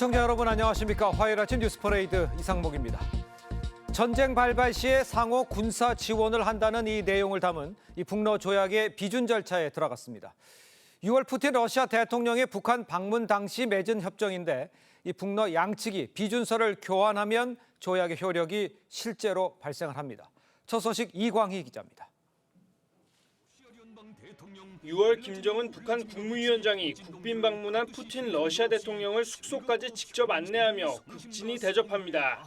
시청자 여러분 안녕하십니까. 화요일 아침 뉴스 퍼레이드 이상목입니다. 전쟁 발발 시에 상호 군사 지원을 한다는 이 내용을 담은 이 북러 조약의 비준 절차에 들어갔습니다. 6월 푸틴 러시아 대통령의 북한 방문 당시 맺은 협정인데 이 북러 양측이 비준서를 교환하면 조약의 효력이 실제로 발생을 합니다. 첫 소식 이광희 기자입니다. 6월 김정은 북한 국무위원장이 국빈 방문한 푸틴 러시아 대통령을 숙소까지 직접 안내하며 극진히 대접합니다.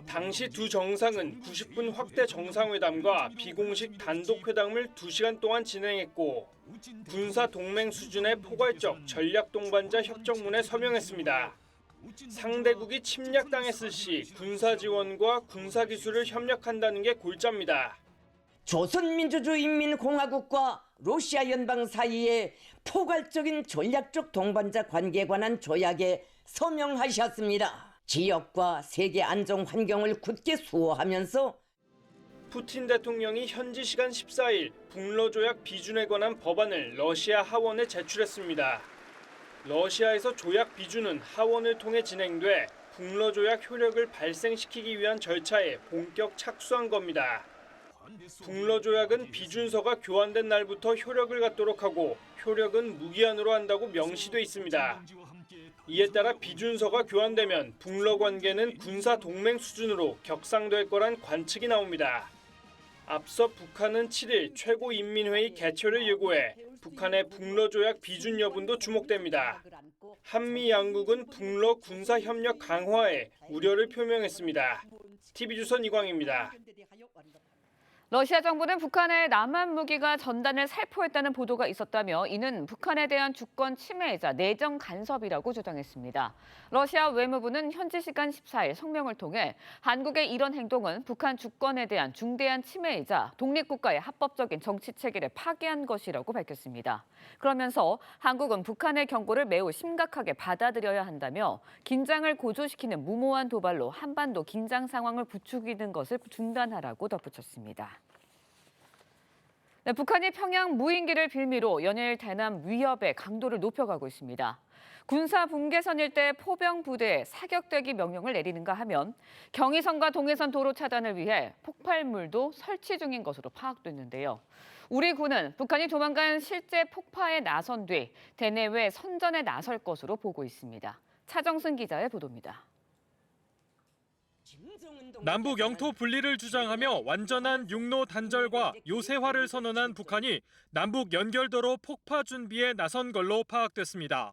당시 두 정상은 90분 확대 정상회담과 비공식 단독회담을 2시간 동안 진행했고 군사 동맹 수준의 포괄적 전략 동반자 협정문에 서명했습니다. 상대국이 침략당했을 시 군사 지원과 군사 기술을 협력한다는 게 골자입니다. 조선민주주의인민공화국과 러시아 연방 사이의 포괄적인 전략적 동반자 관계에 관한 조약에 서명하셨습니다. 지역과 세계 안정 환경을 굳게 수호하면서 푸틴 대통령이 현지 시간 14일 북러 조약 비준에 관한 법안을 러시아 하원에 제출했습니다. 러시아에서 조약 비준은 하원을 통해 진행돼 북러 조약 효력을 발생시키기 위한 절차에 본격 착수한 겁니다. 북러 조약은 비준서가 교환된 날부터 효력을 갖도록 하고 효력은 무기한으로 한다고 명시돼 있습니다. 이에 따라 비준서가 교환되면 북러 관계는 군사 동맹 수준으로 격상될 거란 관측이 나옵니다. 앞서 북한은 7일 최고인민회의 개최를 예고해 북한의 북러 조약 비준 여부도 주목됩니다. 한미 양국은 북러 군사 협력 강화에 우려를 표명했습니다. TV조선 이광입니다. 러시아 정부는 북한에 남한 무기가 전단을 살포했다는 보도가 있었다며 이는 북한에 대한 주권 침해이자 내정 간섭이라고 주장했습니다. 러시아 외무부는 현지 시간 14일 성명을 통해 한국의 이런 행동은 북한 주권에 대한 중대한 침해이자 독립국가의 합법적인 정치 체계를 파괴한 것이라고 밝혔습니다. 그러면서 한국은 북한의 경고를 매우 심각하게 받아들여야 한다며 긴장을 고조시키는 무모한 도발로 한반도 긴장 상황을 부추기는 것을 중단하라고 덧붙였습니다. 네, 북한이 평양 무인기를 빌미로 연일 대남 위협의 강도를 높여가고 있습니다. 군사 분계선 일대 포병 부대에 사격대기 명령을 내리는가 하면 경의선과 동해선 도로 차단을 위해 폭발물도 설치 중인 것으로 파악됐는데요. 우리 군은 북한이 조만간 실제 폭파에 나선 뒤 대내외 선전에 나설 것으로 보고 있습니다. 차정승 기자의 보도입니다. 남북 영토 분리를 주장하며 완전한 육로 단절과 요새화를 선언한 북한이 남북 연결도로 폭파 준비에 나선 걸로 파악됐습니다.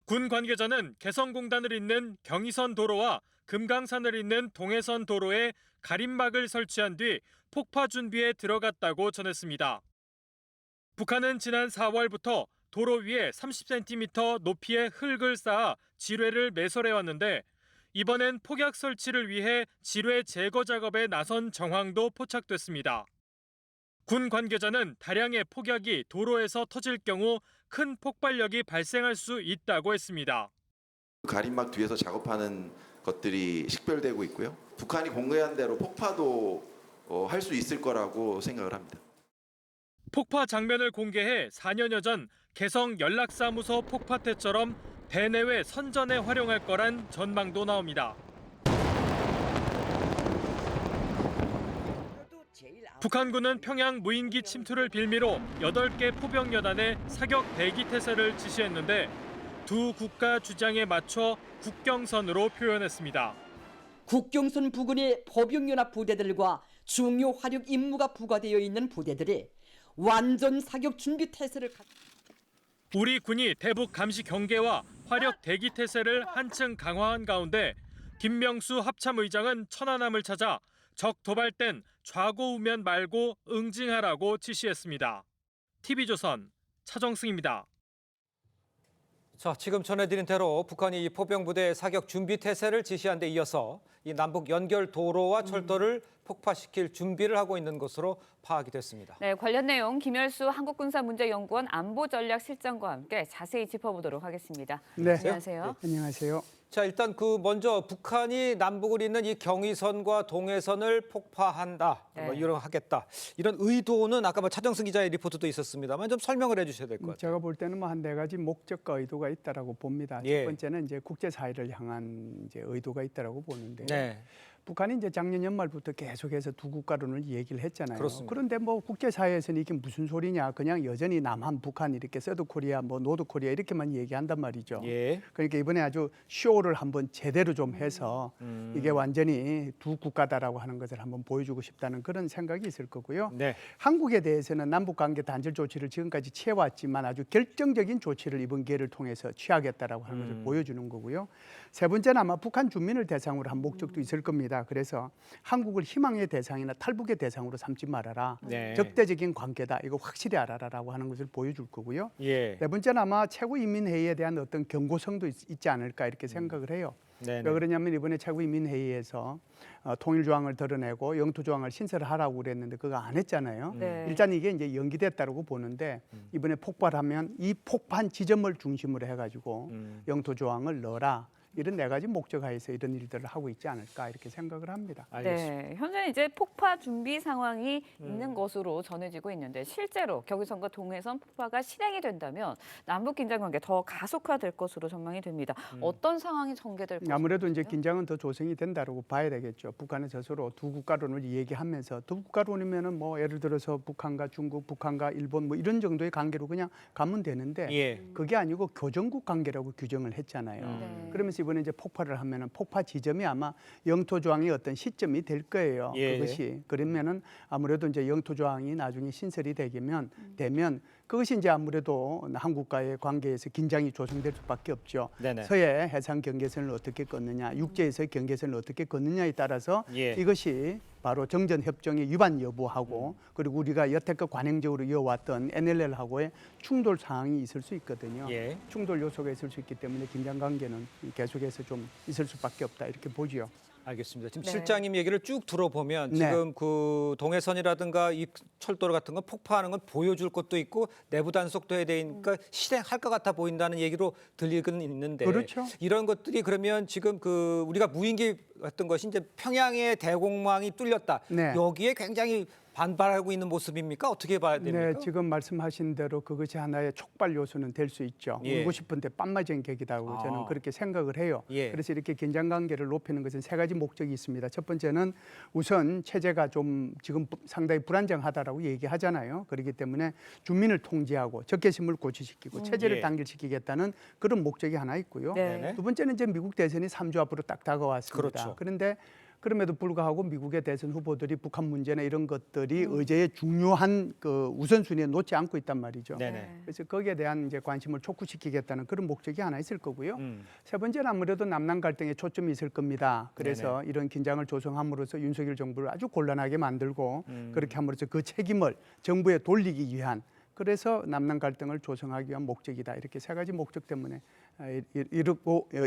군 관계자는 개성공단을 잇는 경의선 도로와 금강산을 잇는 동해선 도로에 가림막을 설치한 뒤 폭파 준비에 들어갔다고 전했습니다. 북한은 지난 4월부터 도로 위에 30cm 높이의 흙을 쌓아 지뢰를 매설해왔는데 이번엔 폭약 설치를 위해 지뢰 제거 작업에 나선 정황도 포착됐습니다. 군 관계자는 다량의 폭약이 도로에서 터질 경우 큰 폭발력이 발생할 수 있다고 했습니다. 가림막 뒤에서 작업하는 것들이 식별되고 있고요. 북한이 공개한 대로 폭파도 할 수 있을 거라고 생각을 합니다. 폭파 장면을 공개해 4년여 전 개성 연락사무소 폭파 때처럼 대내외 선전에 활용할 거란 전망도 나옵니다. 북한군은 평양 무인기 침투를 빌미로 8개 포병여단에 사격 대기 태세를 지시했는데 두 국가 주장에 맞춰 국경선으로 표현했습니다. 국경선 부근의 포병연합 부대들과 중요 화력 임무가 부과되어 있는 부대들이 완전 사격 준비 태세를 우리 군이 대북 감시 경계와 화력 대기 태세를 한층 강화한 가운데 김명수 합참의장은 천안함을 찾아 적 도발 땐 좌고우면 말고 응징하라고 지시했습니다. TV조선 차정승입니다. 자, 지금 전해드린 대로 북한이 이 포병부대 사격 준비 태세를 지시한 데 이어서 이 남북 연결 도로와 철도를 폭파시킬 준비를 하고 있는 것으로 파악이 됐습니다. 네, 관련 내용 김열수 한국군사문제연구원 안보전략실장과 함께 자세히 짚어보도록 하겠습니다. 네. 안녕하세요. 안녕하세요. 자, 일단 먼저 북한이 남북을 잇는 이 경의선과 동해선을 폭파한다, 네. 이런 하겠다. 이런 의도는 아까 차정승 기자의 리포트도 있었습니다만 좀 설명을 해주셔야 될 것 같아요. 제가 볼 때는 한 네 가지 목적과 의도가 있다라고 봅니다. 예. 첫 번째는 이제 국제 사회를 향한 이제 의도가 있다라고 보는데. 네. 북한이 이제 작년 연말부터 계속해서 두 국가론을 얘기를 했잖아요. 그렇습니다. 그런데 뭐 국제사회에서는 이게 무슨 소리냐, 그냥 여전히 남한, 북한 이렇게 서드 코리아, 뭐 노드 코리아 이렇게만 얘기한단 말이죠. 예. 그러니까 이번에 아주 쇼를 한번 제대로 좀 해서 이게 완전히 두 국가다라고 하는 것을 한번 보여주고 싶다는 그런 생각이 있을 거고요. 네. 한국에 대해서는 남북관계 단절 조치를 지금까지 취해왔지만 아주 결정적인 조치를 이번 기회를 통해서 취하겠다라고 하는 것을 보여주는 거고요. 세 번째는 아마 북한 주민을 대상으로 한 목적도 있을 겁니다. 그래서 한국을 희망의 대상이나 탈북의 대상으로 삼지 말아라. 네. 적대적인 관계다. 이거 확실히 알아라라고 하는 것을 보여줄 거고요. 예. 네 번째는 아마 최고인민회의에 대한 어떤 경고성도 있지 않을까 이렇게 생각을 해요. 네. 왜 그러냐면 이번에 최고인민회의에서 통일조항을 드러내고 영토조항을 신설하라고 그랬는데 그거 안 했잖아요. 네. 일단 이게 이제 연기됐다고 보는데 이번에 폭발하면 이 폭발 지점을 중심으로 해가지고 영토조항을 넣어라. 이런 네 가지 목적하에서 이런 일들을 하고 있지 않을까 이렇게 생각을 합니다. 알겠습니다. 네, 현재 이제 폭파 준비 상황이 있는 것으로 전해지고 있는데 실제로 경의선과 동해선 폭파가 실행이 된다면 남북 긴장 관계 더 가속화될 것으로 전망이 됩니다. 어떤 상황이 전개될 것인가요? 아무래도 이제 긴장은 더 조성이 된다고 봐야 되겠죠. 북한은 스스로 두 국가론을 얘기하면서 두 국가론이면은 뭐 예를 들어서 북한과 중국, 북한과 일본 뭐 이런 정도의 관계로 그냥 가면 되는데 예. 그게 아니고 교정국 관계라고 규정을 했잖아요. 네. 그러면서 이번에 이제 폭발을 하면은 폭파 지점이 아마 영토 조항의 어떤 시점이 될 거예요. 예. 그것이 그러면은 아무래도 이제 영토 조항이 나중에 신설이 되면 그것이 이제 아무래도 한국과의 관계에서 긴장이 조성될 수밖에 없죠. 네네. 서해 해상 경계선을 어떻게 걷느냐, 육지에서의 경계선을 어떻게 걷느냐에 따라서 예. 이것이 바로 정전 협정의 위반 여부하고 그리고 우리가 여태껏 관행적으로 이어왔던 NLL하고의 충돌 사항이 있을 수 있거든요. 예. 충돌 요소가 있을 수 있기 때문에 긴장 관계는 계속해서 좀 있을 수밖에 없다 이렇게 보지요. 알겠습니다. 지금 네. 실장님 얘기를 쭉 들어보면 네. 지금 동해선이라든가 이 철도로 같은 건 폭파하는 건 보여줄 것도 있고 내부 단속도 해야 되니까 실행할 것 같아 보인다는 얘기로 들리고는 있는데 그렇죠. 이런 것들이 그러면 지금 우리가 무인기 같은 것이 이제 평양의 대공망이 뚫렸다. 네. 여기에 굉장히 반발하고 있는 모습입니까? 어떻게 봐야 됩니까? 네, 지금 말씀하신 대로 그것이 하나의 촉발 요소는 될 수 있죠. 예. 울고 싶은데 빤맞은 격이라고 저는 그렇게 생각을 해요. 예. 그래서 이렇게 긴장 관계를 높이는 것은 세 가지 목적이 있습니다. 첫 번째는 우선 체제가 좀 지금 상당히 불안정하다라고 얘기하잖아요. 그렇기 때문에 주민을 통제하고 적개심을 고취시키고 체제를 예. 단결시키겠다는 그런 목적이 하나 있고요. 네. 두 번째는 이제 미국 대선이 3주 앞으로 딱 다가왔습니다. 그렇죠. 그런데 그럼에도 불구하고 미국의 대선 후보들이 북한 문제나 이런 것들이 의제의 중요한 그 우선순위에 놓지 않고 있단 말이죠. 네네. 그래서 거기에 대한 이제 관심을 촉구시키겠다는 그런 목적이 하나 있을 거고요. 음. 세 번째는 아무래도 남남 갈등에 초점이 있을 겁니다. 그래서 이런 긴장을 조성함으로써 윤석열 정부를 아주 곤란하게 만들고 그렇게 함으로써 그 책임을 정부에 돌리기 위한 그래서 남남 갈등을 조성하기 위한 목적이다. 이렇게 세 가지 목적 때문에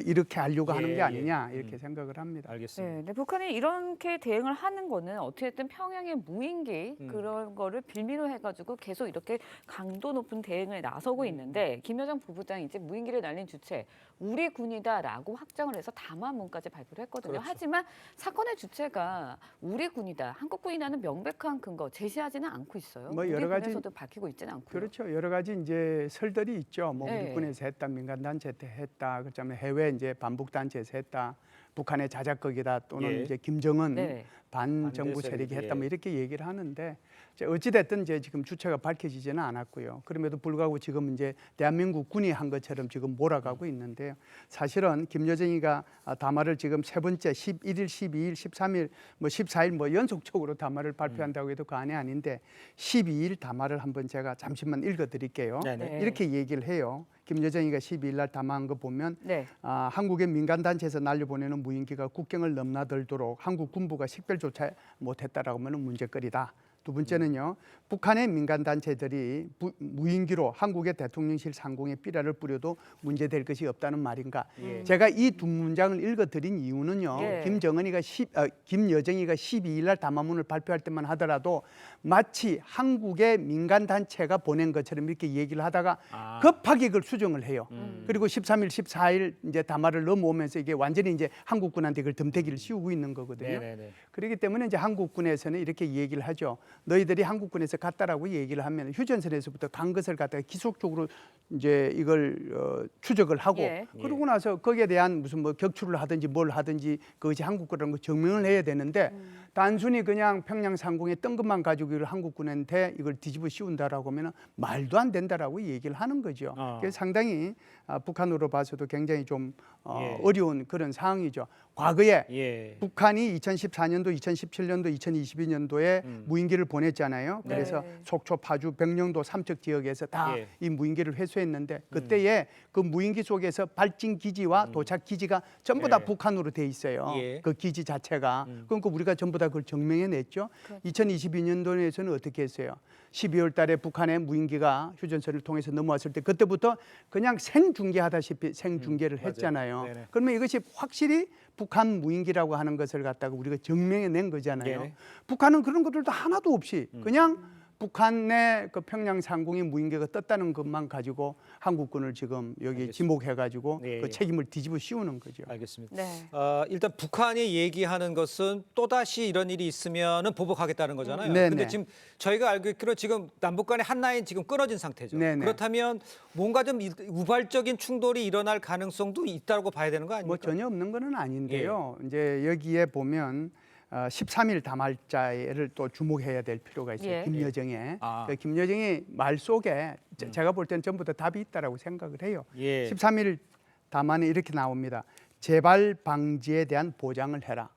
이렇게 하려고 하는 예, 게 아니냐 예. 이렇게 생각을 합니다. 알겠습니다. 네, 근데 북한이 이렇게 대응을 하는 거는 어떻게든 평양의 무인기 그런 거를 빌미로 해가지고 계속 이렇게 강도 높은 대응을 나서고 있는데 김여정 부부장이 이제 무인기를 날린 주체 우리 군이다라고 확정을 해서 담화문까지 발표를 했거든요. 그렇죠. 하지만 사건의 주체가 우리 군이다, 한국 군이라는 명백한 근거 제시하지는 않고 있어요. 뭐 우리 여러 가지- 군에서도 밝히고 있지는 않고요. 그렇죠. 여러 가지 이제 설들이 있죠. 뭐 네. 육군에서 했다, 민간단체에서 했다, 그다음에 해외 이제 반북단체에서 했다, 북한의 자작극이다 또는 예. 이제 김정은 네. 반정부 반대 세력이 세력, 했다 뭐 예. 이렇게 얘기를 하는데 이제 어찌됐든 이제 지금 주체가 밝혀지지는 않았고요. 그럼에도 불구하고 지금 이제 대한민국 군이 한 것처럼 지금 몰아가고 있는데요. 사실은 김여정이가 담화를 지금 세 번째 11일, 12일, 13일, 뭐 14일 뭐 연속적으로 담화를 발표한다고 해도 과언이 아닌데 12일 담화를 한번 제가 잠시만 읽어드릴게요. 네네. 네. 이렇게 얘기를 해요. 김여정이가 12일 날 담화한 거 보면 네. 한국의 민간단체에서 날려보내는 무인기가 국경을 넘나들도록 한국 군부가 식별조차 못했다라고 하면 문제거리다. 두 번째는요. 북한의 민간 단체들이 무인기로 한국의 대통령실 상공에 삐라를 뿌려도 문제될 것이 없다는 말인가? 제가 이 두 문장을 읽어드린 이유는요. 예. 김여정이가 12일 날 담화문을 발표할 때만 하더라도 마치 한국의 민간 단체가 보낸 것처럼 이렇게 얘기를 하다가 급하게 그걸 수정을 해요. 그리고 13일, 14일 이제 담화를 넘어오면서 이게 완전히 이제 한국군한테 그걸 덤태기를 씌우고 있는 거거든요. 네네네. 그렇기 때문에 이제 한국군에서는 이렇게 얘기를 하죠. 너희들이 한국군에서 갔다라고 얘기를 하면 휴전선에서부터 간 것을 갖다가 기속적으로 이제 이걸 추적을 하고 예. 그러고 나서 거기에 대한 무슨 뭐 격추를 하든지 뭘 하든지 그것이 한국군이라는 걸 증명을 해야 되는데 단순히 그냥 평양 상공에 뜬 것만 가지고 이걸 한국군한테 이걸 뒤집어 씌운다라고 하면 말도 안 된다라고 얘기를 하는 거죠. 그래서 상당히 북한으로 봐서도 굉장히 좀 어려운 그런 상황이죠. 과거에 북한이 2014년도, 2017년도, 2022년도에 무인기를 보냈잖아요. 그래서 속초, 파주, 병령도 삼척 지역에서 다 이 무인기를 회수했는데 그때에 그 무인기 속에서 발진 기지와 도착 기지가 전부 다 북한으로 돼 있어요. 그 기지 자체가. 그러니까 우리가 전부 다 그걸 증명해냈죠. 2022년도에서는 어떻게 했어요? 12월 달에 북한의 무인기가 휴전선을 통해서 넘어왔을 때 그때부터 그냥 생중계하다시피 생중계를 했잖아요. 그러면 이것이 확실히 북한 무인기라고 하는 것을 갖다가 우리가 증명해낸 거잖아요. 북한은 그런 것들도 하나도 없이 그냥 북한의 그 평양 상공에 무인기가 떴다는 것만 가지고 한국군을 지금 여기 지목해가지고 그 책임을 뒤집어 씌우는 거죠. 알겠습니다. 네. 일단 북한이 얘기하는 것은 또다시 이런 일이 있으면은 보복하겠다는 거잖아요. 네네. 근데 지금 저희가 알고 있기로 지금 남북 간의 한 라인 지금 끊어진 상태죠. 네네. 그렇다면 뭔가 좀 우발적인 충돌이 일어날 가능성도 있다고 봐야 되는 거 아닙니까? 뭐 전혀 없는 거는 아닌데요. 이제 여기에 보면 13일 담화자를 또 주목해야 될 필요가 있어요. 김여정의. 그 김여정이 말 속에 제가 볼 때는 전부 다 답이 있다라고 생각을 해요. 13일 담화는 이렇게 나옵니다. 재발 방지에 대한 보장을 해라.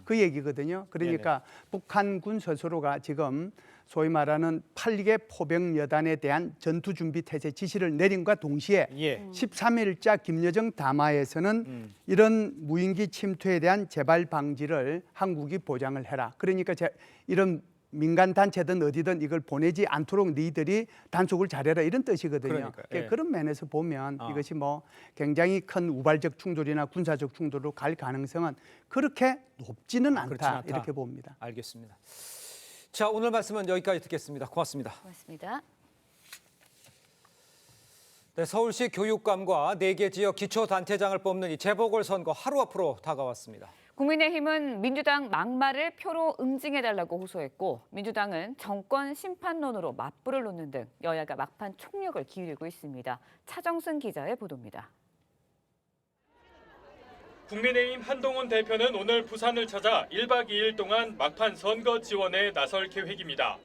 그 얘기거든요. 그러니까 북한군 스스로가 지금 소위 말하는 8개 포병 여단에 대한 전투 준비 태세 지시를 내림과 동시에 13일자 김여정 담화에서는 이런 무인기 침투에 대한 재발 방지를 한국이 보장을 해라. 그러니까 이런 민간 단체든 어디든 이걸 보내지 않도록 너희들이 단속을 잘해라 이런 뜻이거든요. 그런 면에서 보면 이것이 뭐 굉장히 큰 우발적 충돌이나 군사적 충돌로 갈 가능성은 그렇게 높지는 않다 이렇게 봅니다. 알겠습니다. 자, 오늘 말씀은 여기까지 듣겠습니다. 고맙습니다. 고맙습니다. 네, 서울시 교육감과 4개 지역 기초단체장을 뽑는 이 재보궐선거 하루 앞으로 다가왔습니다. 국민의힘은 민주당 막말을 표로 응징해달라고 호소했고 민주당은 정권 심판론으로 맞불을 놓는 등 여야가 막판 총력을 기울이고 있습니다. 차정승 기자의 보도입니다. 국민의힘 한동훈 대표는 오늘 부산을 찾아 1박 2일 동안 막판 선거 지원에 나설 계획입니다.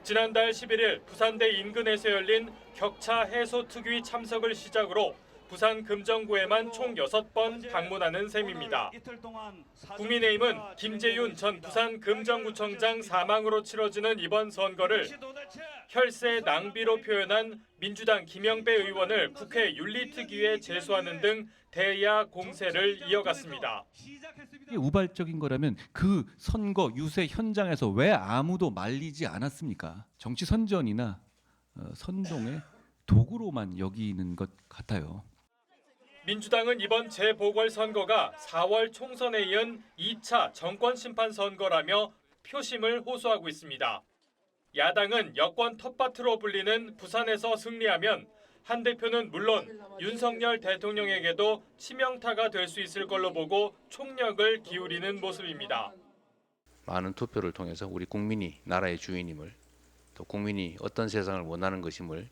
지난달 11일 부산대 인근에서 열린 격차 해소 특위 참석을 시작으로 부산 금정구에만 총 6번 방문하는 셈입니다. 국민의힘은 김재윤 전 부산 금정구청장 사망으로 치러지는 이번 선거를 혈세 낭비로 표현한 민주당 김영배 의원을 국회 윤리특위에 제소하는 등 대야 공세를 이어갔습니다. 이게 우발적인 거라면 그 선거 유세 현장에서 왜 아무도 말리지 않았습니까? 정치 선전이나 선동의 도구로만 여기는 것 같아요. 민주당은 이번 재보궐선거가 4월 총선에 이은 2차 정권심판 선거라며 표심을 호소하고 있습니다. 야당은 여권 텃밭으로 불리는 부산에서 승리하면 한 대표는 물론 윤석열 대통령에게도 치명타가 될 수 있을 걸로 보고 총력을 기울이는 모습입니다. 많은 투표를 통해서 우리 국민이 나라의 주인임을 또 국민이 어떤 세상을 원하는 것임을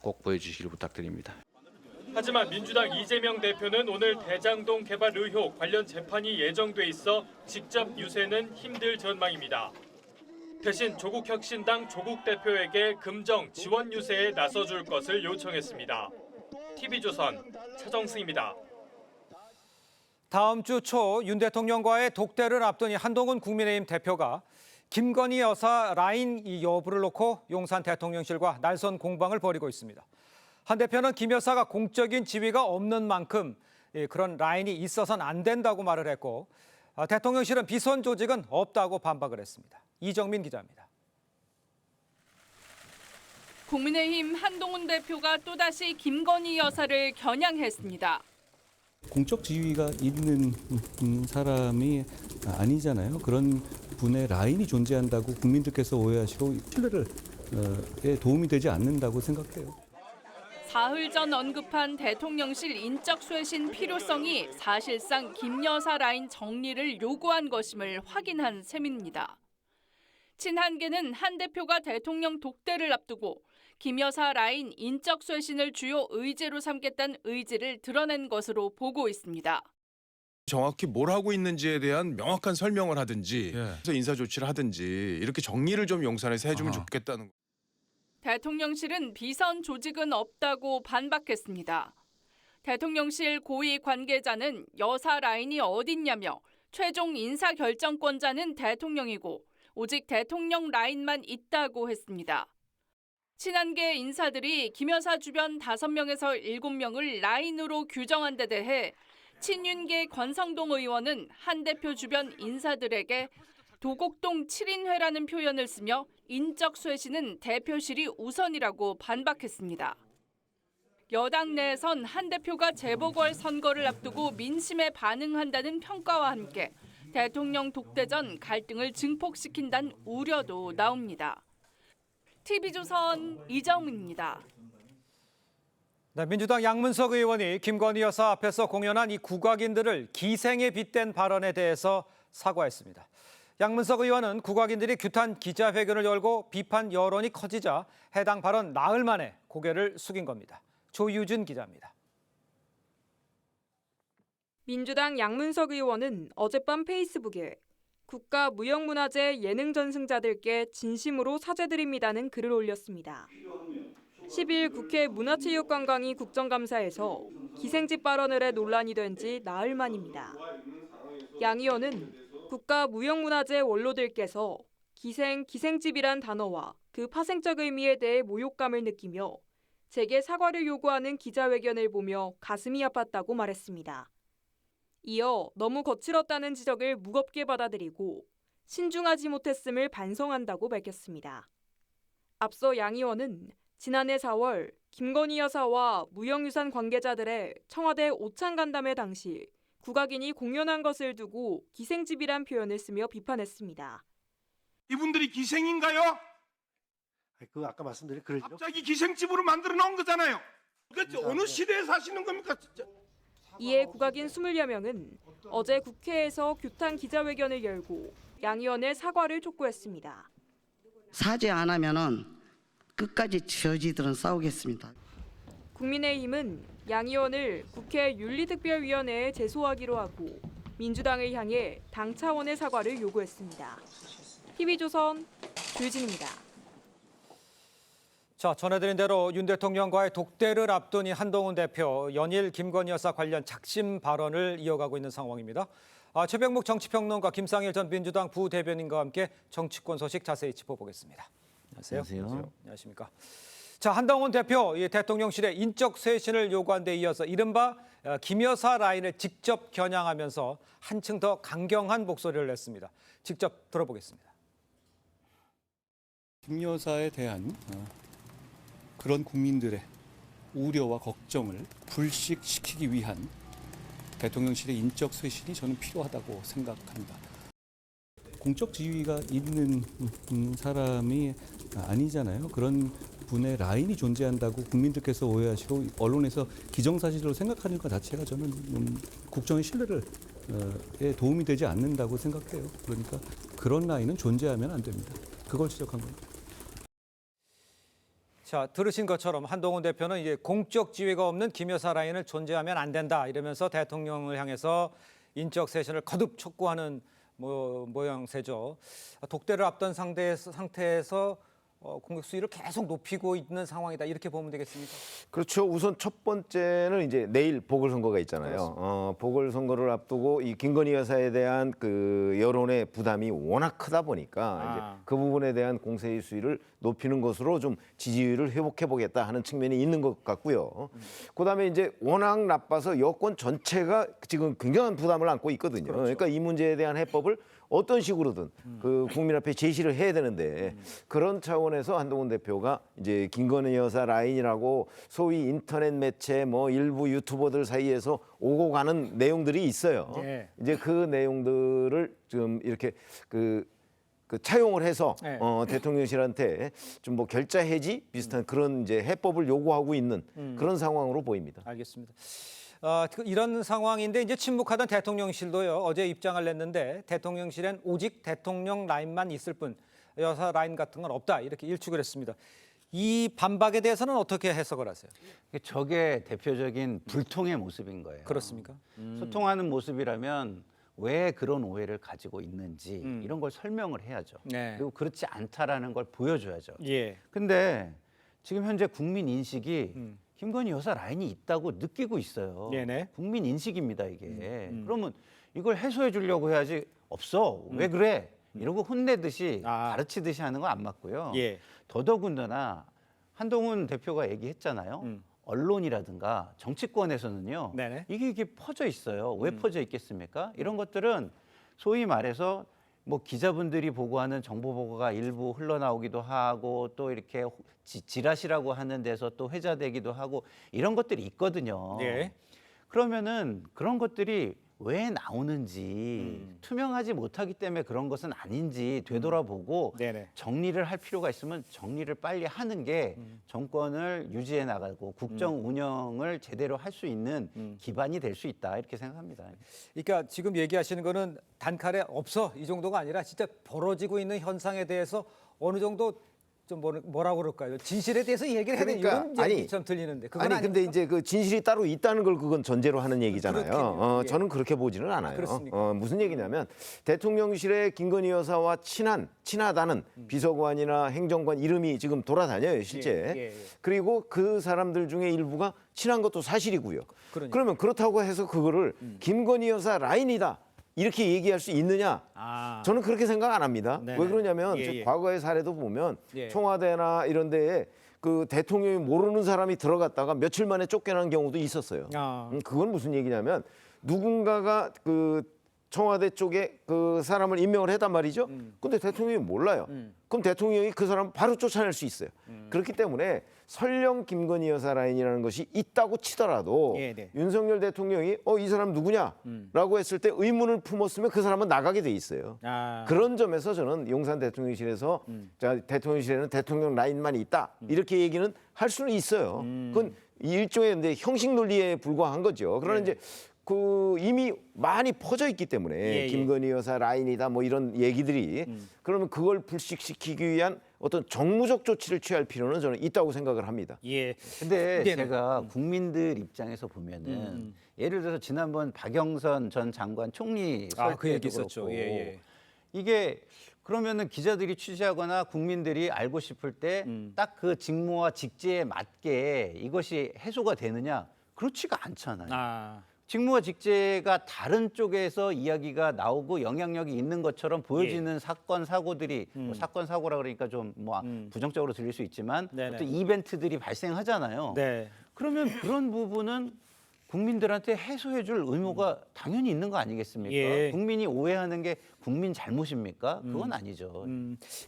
꼭 보여주시길 부탁드립니다. 하지만 민주당 이재명 대표는 오늘 대장동 개발 의혹 관련 재판이 예정돼 있어 직접 유세는 힘들 전망입니다. 대신 조국혁신당 조국 대표에게 금정 지원 유세에 나서줄 것을 요청했습니다. TV조선 차정승입니다. 다음 주 초 윤 대통령과의 독대를 앞둔 한동훈 국민의힘 대표가 김건희 여사 라인 이 여부를 놓고 용산 대통령실과 날선 공방을 벌이고 있습니다. 한 대표는 김 여사가 공적인 지위가 없는 만큼 그런 라인이 있어서는 안 된다고 말을 했고 대통령실은 비선 조직은 없다고 반박을 했습니다. 이정민 기자입니다. 국민의힘 한동훈 대표가 또다시 김건희 여사를 겨냥했습니다. 공적 지위가 있는 사람이 아니잖아요. 그런 분의 라인이 존재한다고 국민들께서 오해하시고 신뢰에 도움이 되지 않는다고 생각해요. 사흘 전 언급한 대통령실 인적 쇄신 필요성이 사실상 김 여사 라인 정리를 요구한 것임을 확인한 셈입니다. 친한계는 한 대표가 대통령 독대를 앞두고 김 여사 라인 인적 쇄신을 주요 의제로 삼겠다는 의지를 드러낸 것으로 보고 있습니다. 정확히 뭘 하고 있는지에 대한 명확한 설명을 하든지 그래서 인사 조치를 하든지 이렇게 정리를 좀 용산에서 해주면 좋겠다는 거예요. 대통령실은 비선 조직은 없다고 반박했습니다. 대통령실 고위 관계자는 여사 라인이 어딨냐며 최종 인사 결정권자는 대통령이고 오직 대통령 라인만 있다고 했습니다. 친한계 인사들이 김 여사 주변 5명에서 7명을 라인으로 규정한 데 대해 친윤계 권성동 의원은 한 대표 주변 인사들에게 도곡동 7인회라는 표현을 쓰며 인적 쇄신은 대표실이 우선이라고 반박했습니다. 여당 내에선 한 대표가 재보궐 선거를 앞두고 민심에 반응한다는 평가와 함께 대통령 독대 전 갈등을 증폭시킨다는 우려도 나옵니다. TV조선 이정은입니다. 네, 민주당 양문석 의원이 김건희 여사 앞에서 공연한 이 국악인들을 기생에 빗댄 발언에 대해서 사과했습니다. 양문석 의원은 국악인들이 규탄 기자회견을 열고 비판 여론이 커지자 해당 발언 나흘 만에 고개를 숙인 겁니다. 조유준 기자입니다. 민주당 양문석 의원은 어젯밤 페이스북에 국가무형문화재 예능전승자들께 진심으로 사죄드립니다는 글을 올렸습니다. 10일 국회 문화체육관광위 국정감사에서 기생집 발언을 해 논란이 된 지 나흘 만입니다. 양 의원은 국가무형문화재 원로들께서 기생집이란 단어와 그 파생적 의미에 대해 모욕감을 느끼며 제게 사과를 요구하는 기자회견을 보며 가슴이 아팠다고 말했습니다. 이어 너무 거칠었다는 지적을 무겁게 받아들이고 신중하지 못했음을 반성한다고 밝혔습니다. 앞서 양 의원은 지난해 4월 김건희 여사와 무형유산 관계자들의 청와대 오찬 간담회 당시 국악인이 공연한 것을 두고 기생집이란 표현을 쓰며 비판했습니다. 이분들이 기생인가요? 그 아까 말씀드린 그러죠. 갑자기 기생집으로 만들어 놓은 거잖아요. 그러니까 어느 시대에 사시는 겁니까 진짜? 이에 국악인 20여 명은 어제 국회에서 규탄 기자회견을 열고 양 의원의 사과를 촉구했습니다. 사죄 안 하면은 끝까지 저지들은 싸우겠습니다. 국민의힘은 양 의원을 국회 윤리특별위원회에 제소하기로 하고 민주당을 향해 당 차원의 사과를 요구했습니다. TV조선 조유진입니다. 자, 전해드린 대로 윤 대통령과의 독대를 앞둔 이 한동훈 대표 연일 김건희 여사 관련 작심 발언을 이어가고 있는 상황입니다. 최병묵 정치평론가 김상일 전 민주당 부대변인과 함께 정치권 소식 자세히 짚어보겠습니다. 안녕하세요. 안녕하십니까. 자, 한동훈 대표 대통령실의 인적 쇄신을 요구한 데 이어서 이른바 김 여사 라인을 직접 겨냥하면서 한층 더 강경한 목소리를 냈습니다. 직접 들어보겠습니다. 김 여사에 대한 그런 국민들의 우려와 걱정을 불식시키기 위한 대통령실의 인적 쇄신이 저는 필요하다고 생각합니다. 공적 지위가 있는 사람이 아니잖아요. 그런 분의 라인이 존재한다고 국민들께서 오해하시고 언론에서 기정사실로 생각하는 것 자체가 저는 국정의 신뢰에 도움이 되지 않는다고 생각해요. 그러니까 그런 라인은 존재하면 안 됩니다. 그걸 지적한 겁니다. 자, 들으신 것처럼 한동훈 대표는 이제 공적 지위가 없는 김 여사 라인을 존재하면 안 된다 이러면서 대통령을 향해서 인적 쇄신을 거듭 촉구하는 모양새죠. 독대를 앞둔 상태에서 공격 수위를 계속 높이고 있는 상황이다 이렇게 보면 되겠습니까? 그렇죠. 우선 첫 번째는 이제 내일 보궐선거가 있잖아요. 보궐선거를 앞두고 이 김건희 여사에 대한 그 여론의 부담이 워낙 크다 보니까 이제 그 부분에 대한 공세의 수위를 높이는 것으로 좀 지지율을 회복해 보겠다 하는 측면이 있는 것 같고요. 그다음에 이제 워낙 나빠서 여권 전체가 지금 굉장한 부담을 안고 있거든요. 그렇죠. 그러니까 이 문제에 대한 해법을 어떤 식으로든 그 국민 앞에 제시를 해야 되는데 그런 차원에서 한동훈 대표가 이제 김건희 여사 라인이라고 소위 인터넷 매체 뭐 일부 유튜버들 사이에서 오고 가는 내용들이 있어요. 예. 이제 그 내용들을 좀 이렇게 그 차용을 해서 네. 대통령실한테 좀 뭐 결자 해지 비슷한 그런 이제 해법을 요구하고 있는 그런 상황으로 보입니다. 알겠습니다. 이런 상황인데 이제 침묵하던 대통령실도요. 어제 입장을 냈는데 대통령실엔 오직 대통령 라인만 있을 뿐 여사 라인 같은 건 없다 이렇게 일축을 했습니다. 이 반박에 대해서는 어떻게 해석을 하세요? 저게 대표적인 불통의 모습인 거예요. 그렇습니까? 소통하는 모습이라면 왜 그런 오해를 가지고 있는지 이런 걸 설명을 해야죠. 네. 그리고 그렇지 않다라는 걸 보여줘야죠. 예. 근데 지금 현재 국민 인식이 김건희 여사 라인이 있다고 느끼고 있어요. 네네. 국민 인식입니다, 이게. 그러면 이걸 해소해 주려고 해야지 없어. 왜 그래? 이러고 혼내듯이 가르치듯이 하는 건 안 맞고요. 예. 더더군다나 한동훈 대표가 얘기했잖아요. 언론이라든가 정치권에서는요. 네네. 이게 퍼져 있어요. 왜 퍼져 있겠습니까? 이런 것들은 소위 말해서 뭐 기자분들이 보고하는 정보 보고가 일부 흘러나오기도 하고 또 이렇게 지라시라고 하는 데서 또 회자되기도 하고 이런 것들이 있거든요. 예. 그러면은 그런 것들이 왜 나오는지 투명하지 못하기 때문에 그런 것은 아닌지 되돌아보고 네네. 정리를 할 필요가 있으면 정리를 빨리 하는 게 정권을 유지해 나가고 국정 운영을 제대로 할 수 있는 기반이 될 수 있다 이렇게 생각합니다. 그러니까 지금 얘기하시는 거는 단칼에 없어 이 정도가 아니라 진짜 벌어지고 있는 현상에 대해서 어느 정도 좀 뭐라고 그럴까요? 진실에 대해서 얘기를 해야 되는 이런 얘기처럼 들리는데 그건 아니 근데 이제 그 진실이 따로 있다는 걸 그건 전제로 하는 얘기잖아요. 그렇군요. 예. 저는 그렇게 보지는 않아요. 그렇습니까? 무슨 얘기냐면 대통령실에 김건희 여사와 친하다는 비서관이나 행정관 이름이 지금 돌아다녀요 실제. 예. 그리고 그 사람들 중에 일부가 친한 것도 사실이고요. 그러니까. 그러면 그렇다고 해서 그거를 김건희 여사 라인이다. 이렇게 얘기할 수 있느냐? 저는 그렇게 생각 안 합니다. 네네. 왜 그러냐면 예. 과거의 사례도 보면 예. 청와대나 이런 데에 그 대통령이 모르는 사람이 들어갔다가 며칠 만에 쫓겨난 경우도 있었어요. 그건 무슨 얘기냐면 누군가가 그 청와대 쪽에 그 사람을 임명을 했단 말이죠. 근데 대통령이 몰라요. 그럼 대통령이 그 사람 바로 쫓아낼 수 있어요. 그렇기 때문에 설령 김건희 여사 라인이라는 것이 있다고 치더라도 네. 윤석열 대통령이 이 사람 누구냐라고 했을 때 의문을 품었으면 그 사람은 나가게 돼 있어요. 그런 점에서 저는 용산 대통령실에서 자, 대통령실에는 대통령 라인만 있다 이렇게 얘기는 할 수는 있어요. 그건 일종의 근데 형식 논리에 불과한 거죠. 그러나 이제 그 이미 많이 퍼져 있기 때문에 김건희 여사 라인이다 뭐 이런 얘기들이 그러면 그걸 불식시키기 위한 어떤 정무적 조치를 취할 필요는 저는 있다고 생각을 합니다. 예. 근데 제가 국민들 입장에서 보면은 예를 들어서 지난번 박영선 전 장관 총리 설 그 얘기 때도 있었죠. 그렇고 예. 이게 그러면은 기자들이 취재하거나 국민들이 알고 싶을 때 딱 그 직무와 직제에 맞게 이것이 해소가 되느냐? 그렇지가 않잖아요. 직무와 직제가 다른 쪽에서 이야기가 나오고 영향력이 있는 것처럼 보여지는 사건 사고들이 뭐 사건 사고라 그러니까 좀 뭐 부정적으로 들릴 수 있지만 어떤 이벤트들이 발생하잖아요. 네. 그러면 그런 부분은 국민들한테 해소해줄 의무가 당연히 있는 거 아니겠습니까? 예. 국민이 오해하는 게 국민 잘못입니까? 그건 아니죠.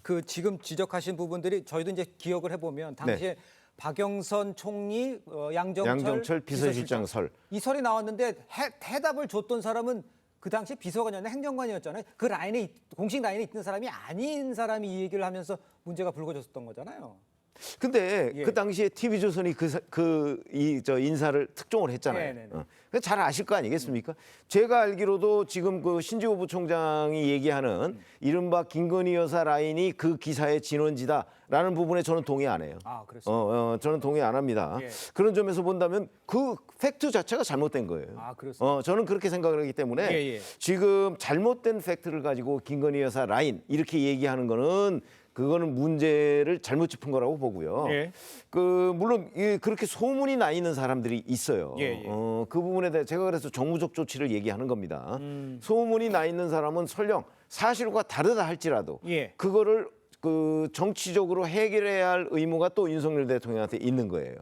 그 지금 지적하신 부분들이 저희도 이제 기억을 해보면 당시에 박영선 총리, 양정철 비서실장 설. 이 설이 나왔는데 대답을 줬던 사람은 그 당시 비서관이었나 행정관이었잖아요. 그 라인에 공식 라인에 있는 사람이 아닌 사람이 이 얘기를 하면서 문제가 불거졌던 거잖아요. 근데 그 당시에 TV조선이 저 인사를 특종을 했잖아요. 잘 아실 거 아니겠습니까? 제가 알기로도 지금 그 신지호 부총장이 얘기하는 이른바 김건희 여사 라인이 그 기사의 진원지다라는 부분에 저는 동의 안 해요. 그렇습니까? 저는 동의 안 합니다. 그런 점에서 본다면 그 팩트 자체가 잘못된 거예요. 그렇습니까? 저는 그렇게 생각을 하기 때문에 지금 잘못된 팩트를 가지고 김건희 여사 라인 이렇게 얘기하는 거는 그거는 문제를 잘못 짚은 거라고 보고요. 물론 그렇게 소문이 나 있는 사람들이 있어요. 그 부분에 대해 제가 그래서 정무적 조치를 얘기하는 겁니다. 소문이 나 있는 사람은 설령 사실과 다르다 할지라도 그거를 그 정치적으로 해결해야 할 의무가 또 윤석열 대통령한테 있는 거예요.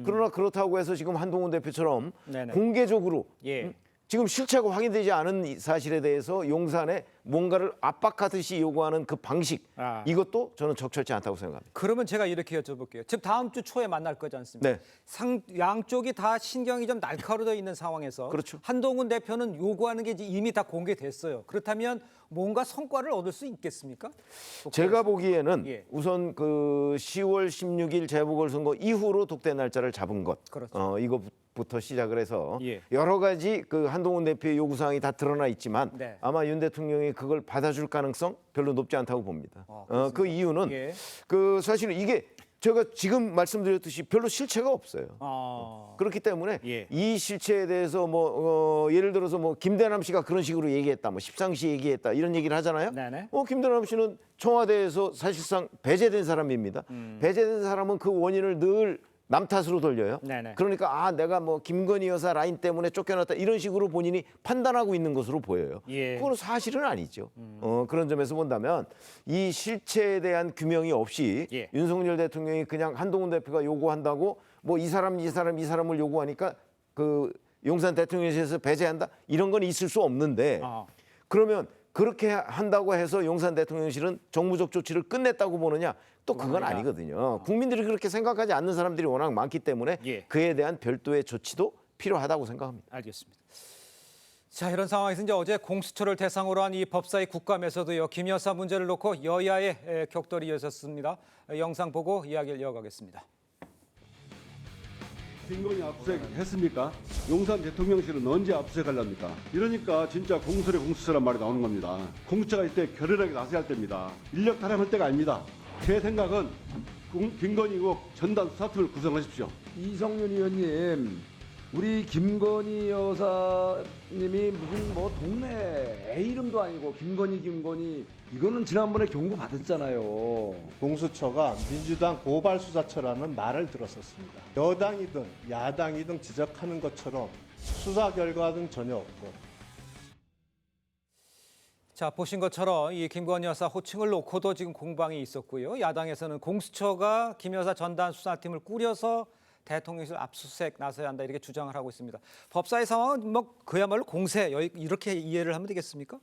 그러나 그렇다고 해서 지금 한동훈 대표처럼 공개적으로 지금 실체가 확인되지 않은 이 사실에 대해서 용산에 뭔가를 압박하듯이 요구하는 그 방식 이것도 저는 적절치 않다고 생각합니다. 그러면 제가 이렇게 여쭤볼게요. 지금 다음 주 초에 만날 거지 않습니까? 네. 양쪽이 다 신경이 좀 날카로워져 있는 상황에서 그렇죠. 한동훈 대표는 요구하는 게 이미 다 공개됐어요. 그렇다면 뭔가 성과를 얻을 수 있겠습니까? 제가 보기에는 예. 우선 그 10월 16일 재보궐선거 이후로 독대 날짜를 잡은 것, 그렇죠. 이거부터 시작을 해서 예. 여러 가지 그 한동훈 대표의 요구 사항이 다 드러나 있지만 네. 아마 윤 대통령이 그걸 받아줄 가능성 별로 높지 않다고 봅니다. 그렇습니까? 그 이유는 예. 그 사실 이게 제가 지금 말씀드렸듯이 별로 실체가 없어요. 그렇기 때문에 예. 이 실체에 대해서 뭐 예를 들어서 뭐 김대남 씨가 그런 식으로 얘기했다, 뭐 십상시 얘기했다 이런 얘기를 하잖아요. 네네. 김대남 씨는 청와대에서 사실상 배제된 사람입니다. 배제된 사람은 그 원인을 늘 남 탓으로 돌려요. 네네. 그러니까 내가 뭐 김건희 여사 라인 때문에 쫓겨났다 이런 식으로 본인이 판단하고 있는 것으로 보여요. 예. 그건 사실은 아니죠. 그런 점에서 본다면 이 실체에 대한 규명이 없이 예. 윤석열 대통령이 그냥 한동훈 대표가 요구한다고 뭐 이 사람을 요구하니까 그 용산 대통령실에서 배제한다 이런 건 있을 수 없는데 그러면 그렇게 한다고 해서 용산 대통령실은 정무적 조치를 끝냈다고 보느냐? 또 그건 아니거든요. 국민들이 그렇게 생각하지 않는 사람들이 워낙 많기 때문에 예. 그에 대한 별도의 조치도 필요하다고 생각합니다. 알겠습니다. 자, 이런 상황에서 이제 어제 공수처를 대상으로 한 이 법사위 국감에서도요, 김 여사 문제를 놓고 여야의 격돌이 이어졌습니다. 영상 보고 이야기를 이어가겠습니다. 김건희 압수수색 했습니까? 용산 대통령실은 언제 압수수색하렵니까? 이러니까 진짜 공수의 공수처란 말이 나오는 겁니다. 공수처가 이때 결연하게 나서야 할 때입니다. 인력 타령할 때가 아닙니다. 제 생각은 김건희 의혹 전담 수사팀을 구성하십시오. 이성윤 의원님, 우리 김건희 여사님이 무슨 뭐 동네 애 이름도 아니고 김건희 이거는 지난번에 경고 받았잖아요. 공수처가 민주당 고발수사처라는 말을 들었었습니다. 여당이든 야당이든 지적하는 것처럼 수사 결과는 전혀 없고. 자, 보신 것처럼 이 김건희 여사 호칭을 놓고도 지금 공방이 있었고요. 야당에서는 공수처가 김 여사 전담 수사팀을 꾸려서 대통령실 압수수색 나서야 한다 이렇게 주장을 하고 있습니다. 법사위 상황은 뭐 그야말로 공세 이렇게 이해를 하면 되겠습니까?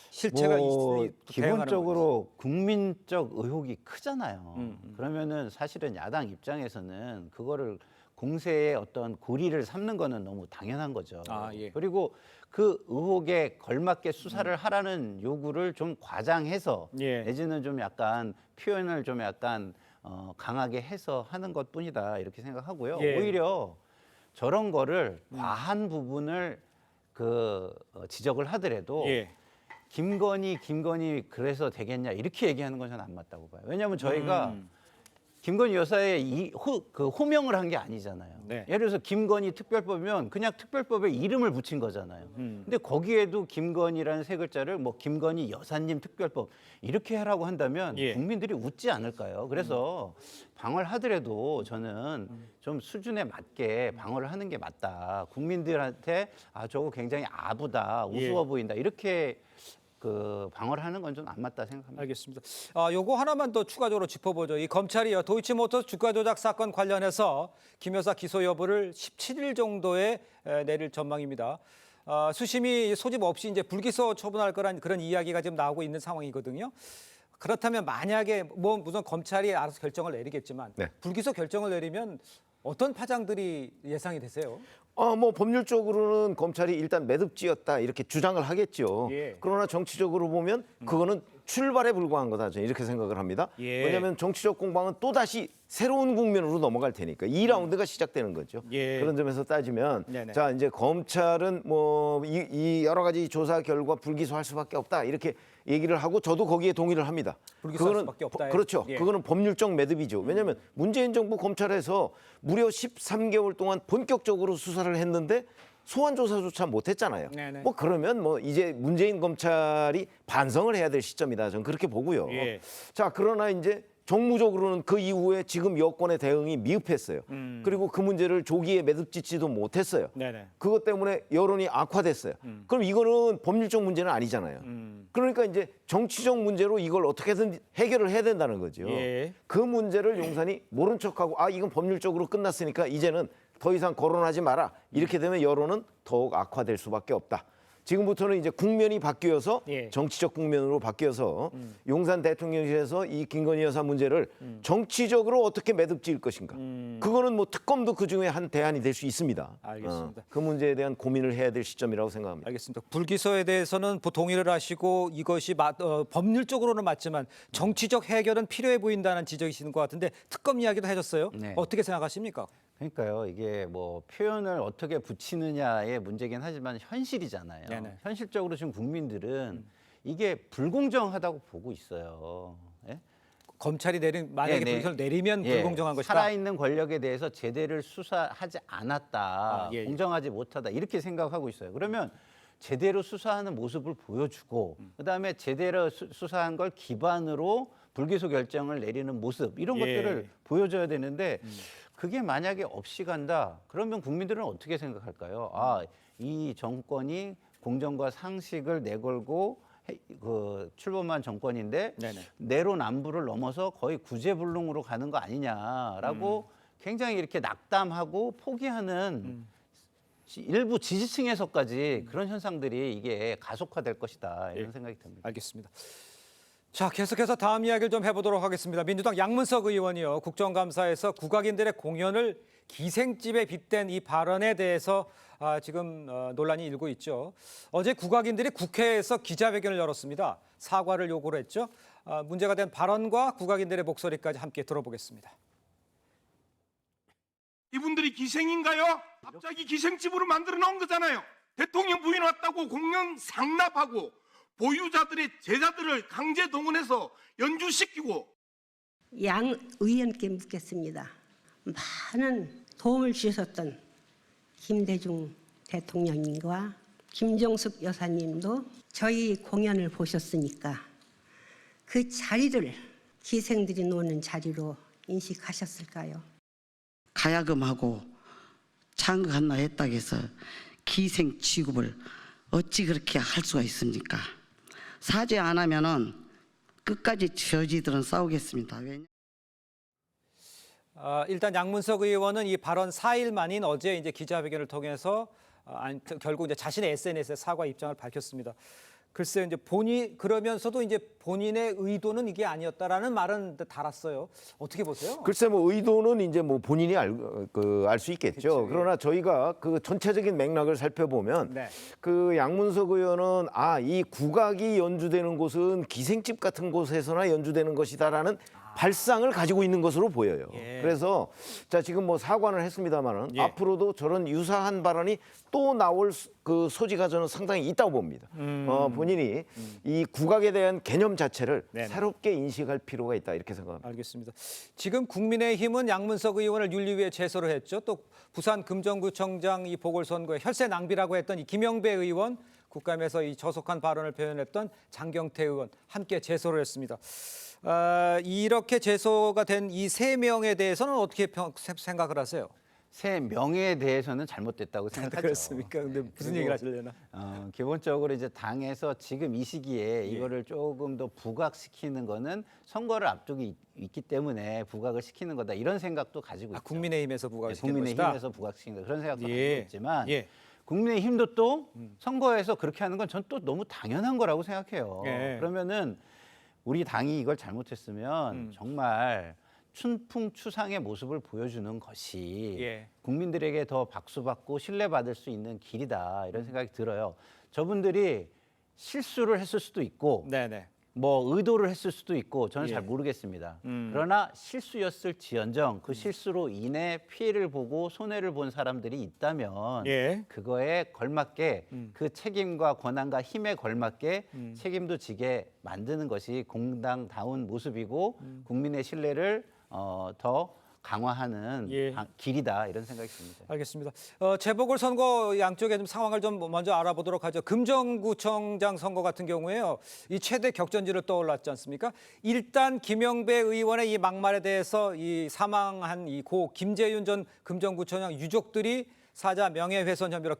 실체가 있으니 기본적으로 국민적 의혹이 크잖아요. 그러면은 사실은 야당 입장에서는 그거를 공세의 어떤 고리를 삼는 거는 너무 당연한 거죠. 예. 그리고 그 의혹에 걸맞게 수사를 하라는 요구를 좀 과장해서 내지는 좀 약간 표현을 좀 약간 강하게 해서 하는 것뿐이다 이렇게 생각하고요. 오히려 저런 거를 과한 부분을 지적을 하더라도 김건희 그래서 되겠냐 이렇게 얘기하는 건 저는 안 맞다고 봐요. 왜냐하면 저희가 김건희 여사의 호명을 한 게 아니잖아요. 예를 들어서 김건희 특별법이면 그냥 특별법에 이름을 붙인 거잖아요. 근데 거기에도 김건희라는 세 글자를 뭐 김건희 여사님 특별법 이렇게 하라고 한다면 국민들이 웃지 않을까요? 그래서 방어를 하더라도 저는 좀 수준에 맞게 방어를 하는 게 맞다. 국민들한테 저거 굉장히 아부다, 우스워 보인다 이렇게 방어를 하는 건 좀 안 맞다 생각합니다. 알겠습니다. 요거 하나만 더 추가적으로 짚어보죠. 이 검찰이요, 도이치모터스 주가 조작 사건 관련해서 김 여사 기소 여부를 17일 정도에 내릴 전망입니다. 수심이 소집 없이 이제 불기소 처분할 거란 그런 이야기가 지금 나오고 있는 상황이거든요. 그렇다면 만약에 뭐 무슨 검찰이 알아서 결정을 내리겠지만 불기소 결정을 내리면 어떤 파장들이 예상이 되세요? 뭐 법률적으로는 검찰이 일단 매듭지었다 이렇게 주장을 하겠죠. 그러나 정치적으로 보면 그거는 출발에 불과한 거다 저는 이렇게 생각을 합니다. 왜냐하면 정치적 공방은 또다시 새로운 국면으로 넘어갈 테니까 2라운드가 시작되는 거죠. 그런 점에서 따지면 자 이제 검찰은 뭐 이 여러 가지 조사 결과 불기소할 수밖에 없다 이렇게 얘기를 하고 저도 거기에 동의를 합니다. 불기소할 수밖에 없다. 그렇죠. 그거는 법률적 매듭이죠. 왜냐하면 문재인 정부 검찰에서 무려 13개월 동안 본격적으로 수사를 했는데 소환 조사조차 못했잖아요. 뭐 그러면 뭐 이제 문재인 검찰이 반성을 해야 될 시점이다. 저는 그렇게 보고요. 자 그러나 이제 정무적으로는 그 이후에 지금 여권의 대응이 미흡했어요. 그리고 그 문제를 조기에 매듭짓지도 못했어요. 그것 때문에 여론이 악화됐어요. 그럼 이거는 법률적 문제는 아니잖아요. 그러니까 이제 정치적 문제로 이걸 어떻게든 해결을 해야 된다는 거죠. 그 문제를 용산이 모른 척하고 이건 법률적으로 끝났으니까 이제는 더 이상 거론하지 마라. 이렇게 되면 여론은 더욱 악화될 수밖에 없다. 지금부터는 이제 국면이 바뀌어서 정치적 국면으로 바뀌어서 용산 대통령실에서 이 김건희 여사 문제를 정치적으로 어떻게 매듭 지을 것인가. 그거는 뭐 특검도 그중에 한 대안이 될 수 있습니다. 알겠습니다. 그 문제에 대한 고민을 해야 될 시점이라고 생각합니다. 알겠습니다. 불기소에 대해서는 동의를 하시고 이것이 법률적으로는 맞지만 정치적 해결은 필요해 보인다는 지적이시는 것 같은데 특검 이야기도 해줬어요. 네. 어떻게 생각하십니까? 그러니까요. 이게 뭐 표현을 어떻게 붙이느냐의 문제긴 하지만 현실이잖아요. 네네. 현실적으로 지금 국민들은 이게 불공정하다고 보고 있어요. 예? 검찰이 만약에 불기소를 내리면 불공정한 것이다. 살아있는 권력에 대해서 제대로 수사하지 않았다. 공정하지 못하다. 이렇게 생각하고 있어요. 그러면 제대로 수사하는 모습을 보여주고 그다음에 제대로 수사한 걸 기반으로 불기소 결정을 내리는 모습 이런 것들을 보여줘야 되는데 그게 만약에 없이 간다. 그러면 국민들은 어떻게 생각할까요? 아, 이 정권이 공정과 상식을 내걸고 출범한 정권인데 내로남불을 넘어서 거의 구제불능으로 가는 거 아니냐라고 굉장히 이렇게 낙담하고 포기하는 일부 지지층에서까지 그런 현상들이 이게 가속화될 것이다 이런 생각이 듭니다. 알겠습니다. 자, 계속해서 다음 이야기를 좀 해보도록 하겠습니다. 민주당 양문석 의원이요. 국정감사에서 국악인들의 공연을 기생집에 빗댄 이 발언에 대해서 지금 논란이 일고 있죠. 어제 국악인들이 국회에서 기자회견을 열었습니다. 사과를 요구를 했죠. 문제가 된 발언과 국악인들의 목소리까지 함께 들어보겠습니다. 이분들이 기생인가요? 갑자기 기생집으로 만들어 놓은 거잖아요. 대통령 부인 왔다고 공연 상납하고 보유자들의 제자들을 강제 동원해서 연주시키고. 양 의원께 묻겠습니다. 많은 도움을 주셨던 김대중 대통령님과 김정숙 여사님도 저희 공연을 보셨으니까 그 자리를 기생들이 노는 자리로 인식하셨을까요? 가야금하고 창극 하나 했다고 해서 기생 취급을 어찌 그렇게 할 수가 있습니까? 사죄 안 하면은 끝까지 저지들은 싸우겠습니다. 일단 양문석 의원은 이 발언 4일 만인 어제 이제 기자회견을 통해서 결국 이제 자신의 SNS에 사과 입장을 밝혔습니다. 글쎄요, 이제 그러면서도 이제 본인의 의도는 이게 아니었다라는 말은 달았어요. 어떻게 보세요? 글쎄 뭐 의도는 이제 뭐 본인이 알 수 있겠죠. 그러나 저희가 그 전체적인 맥락을 살펴보면 그 양문석 의원은 이 국악이 연주되는 곳은 기생집 같은 곳에서나 연주되는 것이다라는 발상을 가지고 있는 것으로 보여요. 그래서 자 지금 뭐 사과를 했습니다만은 앞으로도 저런 유사한 발언이 또 나올 그 소지가 저는 상당히 있다고 봅니다. 본인이 이 국악에 대한 개념 자체를 새롭게 인식할 필요가 있다 이렇게 생각합니다. 알겠습니다. 지금 국민의힘은 양문석 의원을 윤리위에 제소를 했죠. 또 부산 금정구청장 이 보궐선거에 혈세 낭비라고 했던 이 김영배 의원, 국감에서 이 저속한 발언을 표현했던 장경태 의원 함께 제소를 했습니다. 이렇게 제소가 된 이 3명에 대해서는 어떻게 생각을 하세요? 3명에 대해서는 잘못됐다고 생각하죠. 그렇습니까? 근데 무슨 얘기를 하시려나? 기본적으로 이제 당에서 지금 이 시기에 이거를 조금 더 부각시키는 거는 선거를 앞두고 있기 때문에 부각을 시키는 거다 이런 생각도 가지고 있죠. 국민의힘에서 부각시키는 것이다? 국민의힘에서 부각시키는 거 그런 생각도 가지고 있지만 국민의힘도 또 선거에서 그렇게 하는 건 전 또 너무 당연한 거라고 생각해요. 그러면은 우리 당이 이걸 잘못했으면 정말 춘풍추상의 모습을 보여주는 것이 국민들에게 더 박수받고 신뢰받을 수 있는 길이다 이런 생각이 들어요. 저분들이 실수를 했을 수도 있고 뭐 의도를 했을 수도 있고 저는 잘 모르겠습니다. 그러나 실수였을지언정 그 실수로 인해 피해를 보고 손해를 본 사람들이 있다면 그거에 걸맞게 그 책임과 권한과 힘에 걸맞게 책임도 지게 만드는 것이 공당다운 모습이고 국민의 신뢰를 더 강화하는 길이다 이런 생각이 듭니다. 알겠습니다. 재보궐선거 양쪽의 좀 상황을 좀 먼저 알아보도록 하죠. 금정구청장 선거 같은 경우에요. 이 최대 격전지를 떠올랐지 않습니까? 일단 김영배 의원의 이 막말에 대해서 이 사망한 이 고 김재윤 전 금정구청장 유족들이 사자 명예훼손 혐의로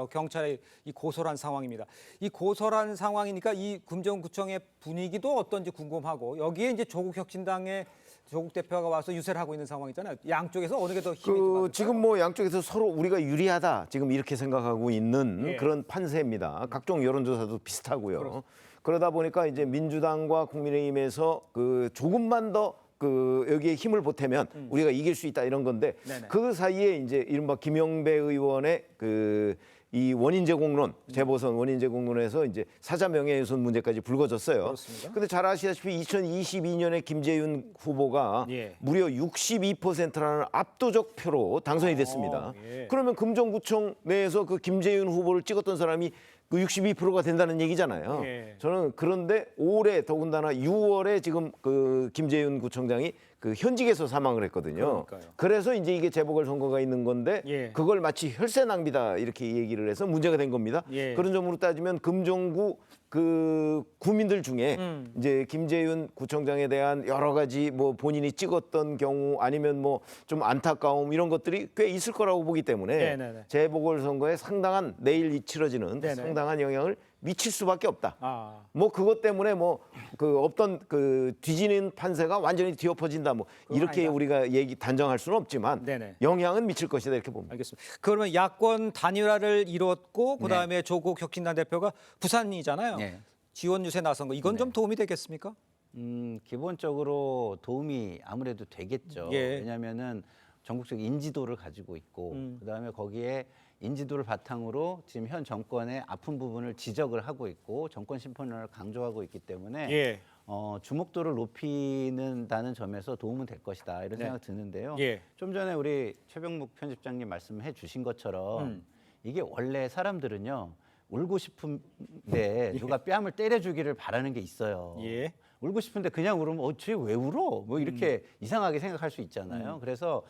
경찰에 이 고소를 한 상황입니다. 이 고소를 한 상황이니까 이 금정구청의 분위기도 어떤지 궁금하고 여기에 이제 조국혁신당의 조국 대표가 와서 유세를 하고 있는 상황이잖아요. 양쪽에서 어느 게 더 힘이 좀 지금 뭐 양쪽에서 서로 우리가 유리하다 지금 이렇게 생각하고 있는 예. 그런 판세입니다. 각종 여론조사도 비슷하고요. 그러다 보니까 이제 민주당과 국민의힘에서 그 조금만 더 그 여기에 힘을 보태면 우리가 이길 수 있다 이런 건데 네네. 그 사이에 이제 이른바 김영배 의원의 그 이 원인 제공론, 재보선 원인 제공론에서 이제 사자 명예훼손 문제까지 불거졌어요. 그렇습니다. 근데 잘 아시다시피 2022년에 김재윤 후보가 예. 무려 62%라는 압도적 표로 당선이 됐습니다. 예. 그러면 금정구청 내에서 그 김재윤 후보를 찍었던 사람이 그 62%가 된다는 얘기잖아요. 예. 저는 그런데 올해 더군다나 6월에 지금 그 김재윤 구청장이 그 현직에서 사망을 했거든요. 그러니까요. 그래서 이제 이게 재보궐선거가 있는 건데 예. 그걸 마치 혈세 낭비다 이렇게 얘기를 해서 문제가 된 겁니다. 예. 그런 점으로 따지면 금정구 그 구민들 중에 이제 김재윤 구청장에 대한 여러 가지 뭐 본인이 찍었던 경우 아니면 뭐 좀 안타까움 이런 것들이 꽤 있을 거라고 보기 때문에 네네네. 재보궐선거에 상당한 내일 치러지는 네네. 상당한 영향을 미칠 수밖에 없다. 아. 뭐 그것 때문에 뭐 그 없던 그 뒤지는 판세가 완전히 뒤엎어진다 뭐 이렇게 아니다. 우리가 단정할 수는 없지만 네네. 영향은 미칠 것이다 이렇게 봅니다. 알겠습니다. 그러면 야권 단일화를 이뤘고 그다음에 조국 혁신단 대표가 부산이잖아요. 네. 지원 유세 나선 거 이건 좀 도움이 되겠습니까? 기본적으로 도움이 아무래도 되겠죠. 예. 왜냐하면은 전국적 인지도를 가지고 있고 그다음에 거기에 인지도를 바탕으로 지금 현 정권의 아픈 부분을 지적을 하고 있고 정권 심판을 강조하고 있기 때문에 예. 주목도를 높이는다는 점에서 도움은 될 것이다 이런 네. 생각 드는데요. 예. 좀 전에 우리 최병묵 편집장님 말씀해 주신 것처럼 이게 원래 사람들은요 울고 싶은데 누가 뺨을 때려주기를 바라는 게 있어요. 예. 울고 싶은데 그냥 울으면 쟤 왜 울어? 뭐 이렇게 이상하게 생각할 수 있잖아요. 그래서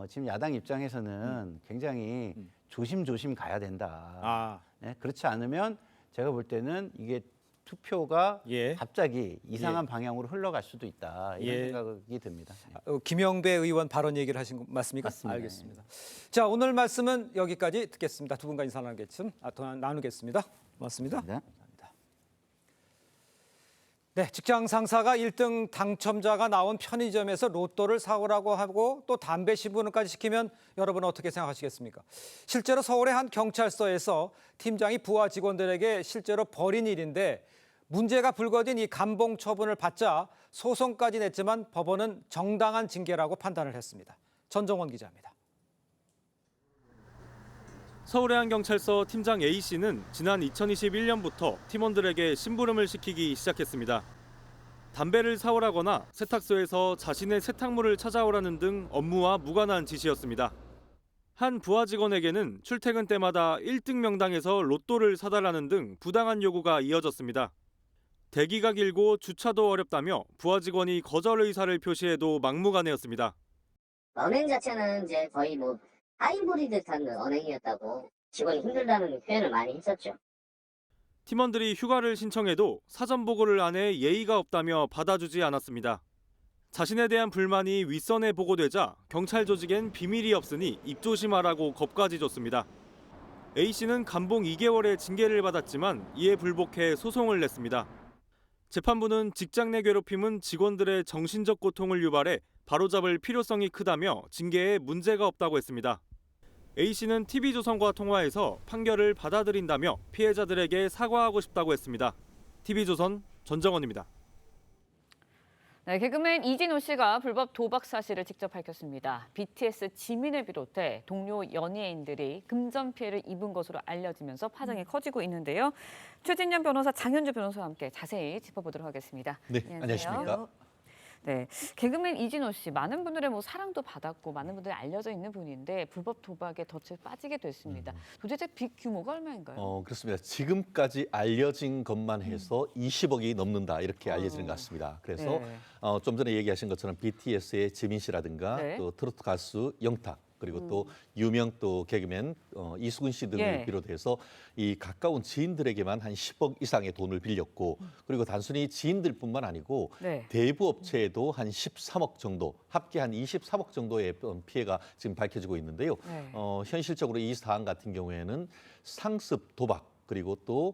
지금 야당 입장에서는 굉장히 조심조심 가야 된다. 아. 네, 그렇지 않으면 제가 볼 때는 이게 투표가 예. 갑자기 이상한 방향으로 흘러갈 수도 있다. 이런 예. 생각이 듭니다. 김영배 의원 발언 얘기를 하신 거 맞습니까? 맞습니다. 알겠습니다. 자, 오늘 말씀은 여기까지 듣겠습니다. 두 분과 인사 나누겠습니다. 고맙습니다. 네. 네, 직장 상사가 1등 당첨자가 나온 편의점에서 로또를 사오라고 하고 또 담배 심부름까지 시키면 여러분 어떻게 생각하시겠습니까? 실제로 서울의 한 경찰서에서 팀장이 부하 직원들에게 실제로 벌인 일인데 문제가 불거진 이 감봉 처분을 받자 소송까지 냈지만 법원은 정당한 징계라고 판단을 했습니다. 전정원 기자입니다. 서울의 한 경찰서 팀장 A씨는 지난 2021년부터 팀원들에게 심부름을 시키기 시작했습니다. 담배를 사오라거나 세탁소에서 자신의 세탁물을 찾아오라는 등 업무와 무관한 지시였습니다. 한 부하 직원에게는 출퇴근 때마다 1등 명당에서 로또를 사달라는 등 부당한 요구가 이어졌습니다. 대기가 길고 주차도 어렵다며 부하 직원이 거절 의사를 표시해도 막무가내였습니다. 언행 자체는 이제 거의 뭐 하이브리드 듯한 언행이었다고 직원이 힘들다는 표현을 많이 했었죠. 팀원들이 휴가를 신청해도 사전 보고를 안 해 예의가 없다며 받아주지 않았습니다. 자신에 대한 불만이 윗선에 보고되자 경찰 조직엔 비밀이 없으니 입조심하라고 겁까지 줬습니다. A씨는 감봉 2개월의 징계를 받았지만 이에 불복해 소송을 냈습니다. 재판부는 직장 내 괴롭힘은 직원들의 정신적 고통을 유발해 바로잡을 필요성이 크다며 징계에 문제가 없다고 했습니다. A씨는 TV조선과 통화해서 판결을 받아들인다며 피해자들에게 사과하고 싶다고 했습니다. TV조선 전정원입니다. 네, 개그맨 이진호 씨가 불법 도박 사실을 직접 밝혔습니다. BTS 지민을 비롯해 동료 연예인들이 금전 피해를 입은 것으로 알려지면서 파장이 커지고 있는데요. 최진영 변호사, 장현주 변호사와 함께 자세히 짚어보도록 하겠습니다. 네, 안녕하십니까. 네, 개그맨 이진호 씨, 많은 분들의 사랑도 받았고 많은 분들이 알려져 있는 분인데 불법 도박에 덫에 빠지게 됐습니다. 도대체 빚 규모가 얼마인가요? 그렇습니다. 지금까지 알려진 것만 해서 20억이 넘는다 이렇게 알려지는 것 같습니다. 그래서 네. 좀 전에 얘기하신 것처럼 BTS의 지민 씨라든가 네. 또 트로트 가수 영탁 그리고 또 유명 또 개그맨 이수근 씨 등을 예. 비롯해서 이 가까운 지인들에게만 한 10억 이상의 돈을 빌렸고 그리고 단순히 지인들뿐만 아니고 네. 대부 업체에도 한 13억 정도 합계 한 23억 정도의 피해가 지금 밝혀지고 있는데요. 네. 현실적으로 이 사안 같은 경우에는 상습 도박 그리고 또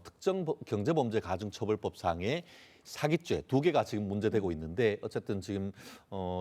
특정 경제범죄 가중처벌법상의 사기죄 두 개가 지금 문제되고 있는데 어쨌든 지금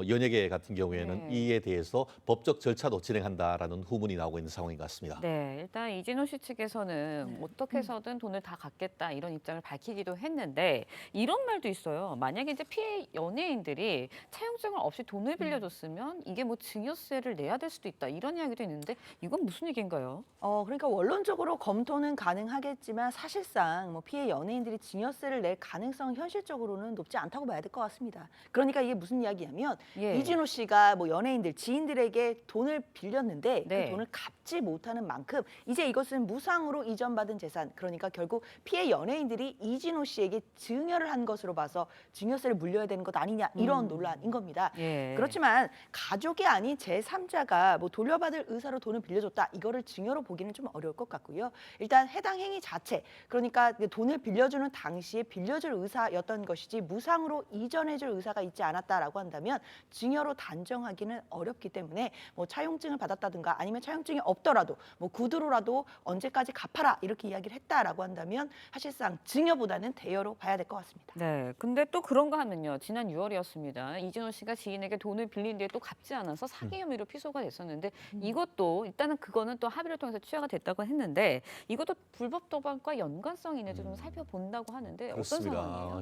연예계 같은 경우에는 이에 대해서 법적 절차도 진행한다라는 후문이 나오고 있는 상황인 것 같습니다. 네, 일단 이진호 씨 측에서는 어떻게 해서든 돈을 다 갚겠다 이런 입장을 밝히기도 했는데 이런 말도 있어요. 만약에 이제 피해 연예인들이 차용증을 없이 돈을 빌려줬으면 이게 뭐 증여세를 내야 될 수도 있다 이런 이야기도 있는데 이건 무슨 얘기인가요? 그러니까 원론적으로 검토는 가능하겠지만 사실상 뭐 피해 연예인들이 증여세를 낼 가능성은 현실적으로는 높지 않다고 봐야 될 것 같습니다. 그러니까 이게 무슨 이야기냐면 이진호 씨가 뭐 연예인들, 지인들에게 돈을 빌렸는데 그 돈을 갚지 못하는 만큼 이제 이것은 무상으로 이전받은 재산, 그러니까 결국 피해 연예인들이 이진호 씨에게 증여를 한 것으로 봐서 증여세를 물려야 되는 것 아니냐 이런 논란인 겁니다. 그렇지만 가족이 아닌 제3자가 뭐 돌려받을 의사로 돈을 빌려줬다 이거를 증여로 보기는 좀 어려울 것 같고요. 일단 해당 행위 자체, 그러니까 돈을 빌려주는 당시에 빌려줄 의사였던 것이지 무상으로 이전해줄 의사가 있지 않았다라고 한다면 증여로 단정하기는 어렵기 때문에 뭐 차용증을 받았다든가 아니면 차용증이 없더라도 뭐 구두로라도 언제까지 갚아라 이렇게 이야기를 했다라고 한다면 사실상 증여보다는 대여로 봐야 될 것 같습니다. 네, 근데 또 그런가 하면요. 지난 6월이었습니다. 이진호 씨가 지인에게 돈을 빌린 뒤에 또 갚지 않아서 사기 혐의로 피소가 됐었는데 이것도 일단은 그거는 또 합의를 통해서 취하가 됐다고 했는데 이것도 불법 도박과 연관성이 있는지 좀 살펴본다고 하는데 그렇습니다. 어떤 상황이에요?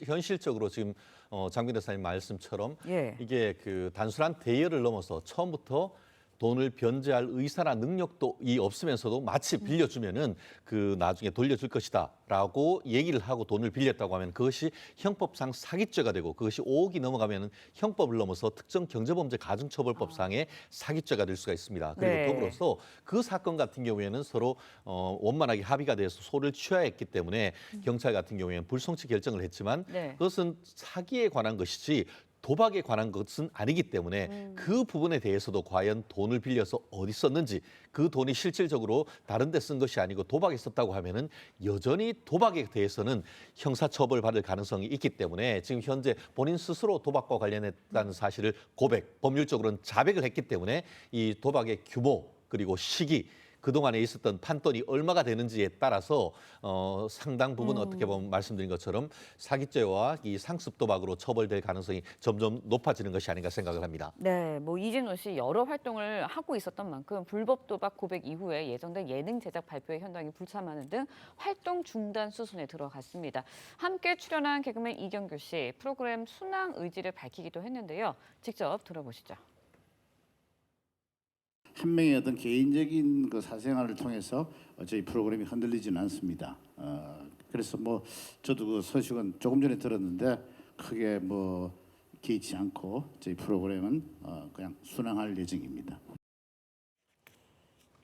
현실적으로 지금 장빈 대사님 말씀처럼 이게 그 단순한 대여를 넘어서 처음부터 돈을 변제할 의사나 능력도 없으면서도 마치 빌려주면은 그 나중에 돌려줄 것이다라고 얘기를 하고 돈을 빌렸다고 하면 그것이 형법상 사기죄가 되고 그것이 5억이 넘어가면은 형법을 넘어서 특정 경제범죄 가중처벌법상의 사기죄가 될 수가 있습니다. 그리고 더불어서 그 사건 같은 경우에는 서로 원만하게 합의가 돼서 소를 취하했기 때문에 경찰 같은 경우에는 불송치 결정을 했지만 그것은 사기에 관한 것이지 도박에 관한 것은 아니기 때문에 그 부분에 대해서도 과연 돈을 빌려서 어디 썼는지 그 돈이 실질적으로 다른 데 쓴 것이 아니고 도박에 썼다고 하면은 여전히 도박에 대해서는 형사처벌 받을 가능성이 있기 때문에 지금 현재 본인 스스로 도박과 관련했다는 사실을 법률적으로는 자백을 했기 때문에 이 도박의 규모 그리고 시기 그동안에 있었던 판돈이 얼마가 되는지에 따라서 상당 부분 어떻게 보면 말씀드린 것처럼 사기죄와 이 상습 도박으로 처벌될 가능성이 점점 높아지는 것이 아닌가 생각을 합니다. 네, 뭐 이진호 씨 여러 활동을 하고 있었던 만큼 불법 도박 고백 이후에 예정된 예능 제작 발표에 현장이 불참하는 등 활동 중단 수순에 들어갔습니다. 함께 출연한 개그맨 이경규 씨 프로그램 순항 의지를 밝히기도 했는데요. 직접 들어보시죠. 한 명의 어떤 개인적인 그 사생활을 통해서 저희 프로그램이 흔들리지는 않습니다. 그래서 뭐 저도 그 소식은 조금 전에 들었는데 크게 뭐 개의치 않고 저희 프로그램은 그냥 순항할 예정입니다.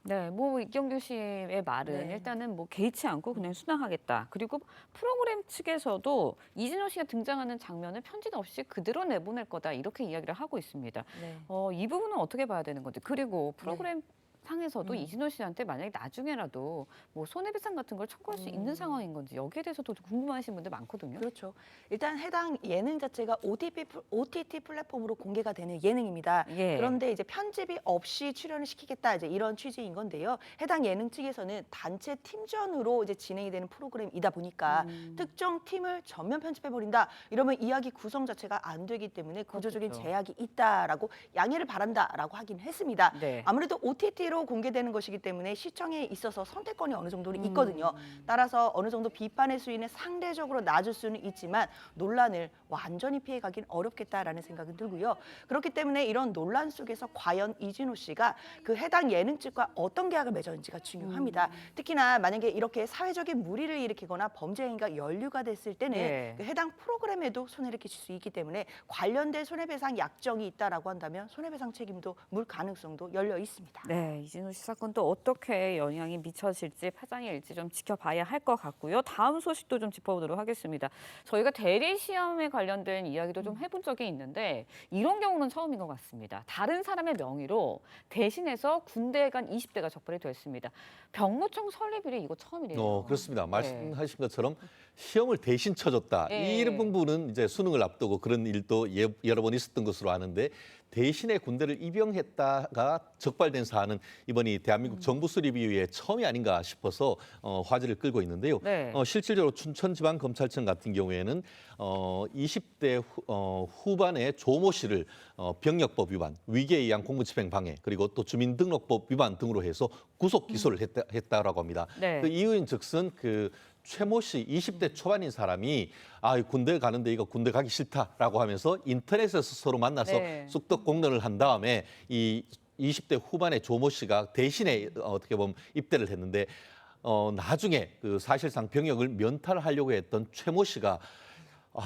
네, 뭐 이경규 씨의 말은 일단은 뭐 개의치 않고 그냥 순항하겠다. 그리고 프로그램 측에서도 이진호 씨가 등장하는 장면을 편집 없이 그대로 내보낼 거다 이렇게 이야기를 하고 있습니다. 이 부분은 어떻게 봐야 되는 건지 그리고 프로그램 상에서도 이진호 씨한테 만약에 나중에라도 뭐 손해배상 같은 걸 청구할 수 있는 상황인 건지 여기에 대해서도 궁금하신 분들 많거든요. 그렇죠. 일단 해당 예능 자체가 OTT 플랫폼으로 공개가 되는 예능입니다. 그런데 이제 편집이 없이 출연을 시키겠다 이제 이런 취지인 건데요. 해당 예능 측에서는 단체 팀전으로 이제 진행이 되는 프로그램이다 보니까 특정 팀을 전면 편집해 버린다 이러면 이야기 구성 자체가 안 되기 때문에 구조적인 제약이 있다라고 양해를 바란다라고 하긴 했습니다. 아무래도 OTT로 공개되는 것이기 때문에 시청에 있어서 선택권이 어느 정도는 있거든요. 따라서 어느 정도 비판의 수위는 상대적으로 낮을 수는 있지만 논란을 완전히 피해가긴 어렵겠다라는 생각이 들고요. 그렇기 때문에 이런 논란 속에서 과연 이진호 씨가 그 해당 예능 측과 어떤 계약을 맺었는지가 중요합니다. 특히나 만약에 이렇게 사회적인 물의를 일으키거나 범죄 행위가 연루가 됐을 때는 그 해당 프로그램에도 손해를 끼칠 수 있기 때문에 관련된 손해배상 약정이 있다라고 한다면 손해배상 책임도 물 가능성도 열려 있습니다. 네, 이진호 씨 사건 또 어떻게 영향이 미쳐질지 파장일지 좀 지켜봐야 할 것 같고요. 다음 소식도 좀 짚어보도록 하겠습니다. 저희가 대리 시험에 관련된 이야기도 좀 해본 적이 있는데 이런 경우는 처음인 것 같습니다. 다른 사람의 명의로 대신해서 군대에 간 20대가 적발이 됐습니다. 병무청 설립일이 이거 처음이래요. 그렇습니다. 말씀하신 것처럼 시험을 대신 쳐줬다. 이 부분은 이제 수능을 앞두고 그런 일도 여러 번 있었던 것으로 아는데 대신에 군대를 입영했다가 적발된 사안은 이번이 대한민국 정부 수립 이후에 처음이 아닌가 싶어서 화제를 끌고 있는데요. 네. 실질적으로 춘천지방검찰청 같은 경우에는 20대 후반에 조모 씨를 병력법 위반, 위계에 의한 공무집행 방해, 그리고 또 주민등록법 위반 등으로 해서 구속 기소를 했다라고 합니다. 네. 그 이유인즉슨 그 최모 씨 20대 초반인 사람이 군대 가는데 이거 군대 가기 싫다라고 하면서 인터넷에서 서로 만나서 네. 쑥떡 공론을 한 다음에 이 20대 후반의 조모 씨가 대신에 어떻게 보면 입대를 했는데 나중에 그 사실상 병역을 면탈하려고 했던 최모 씨가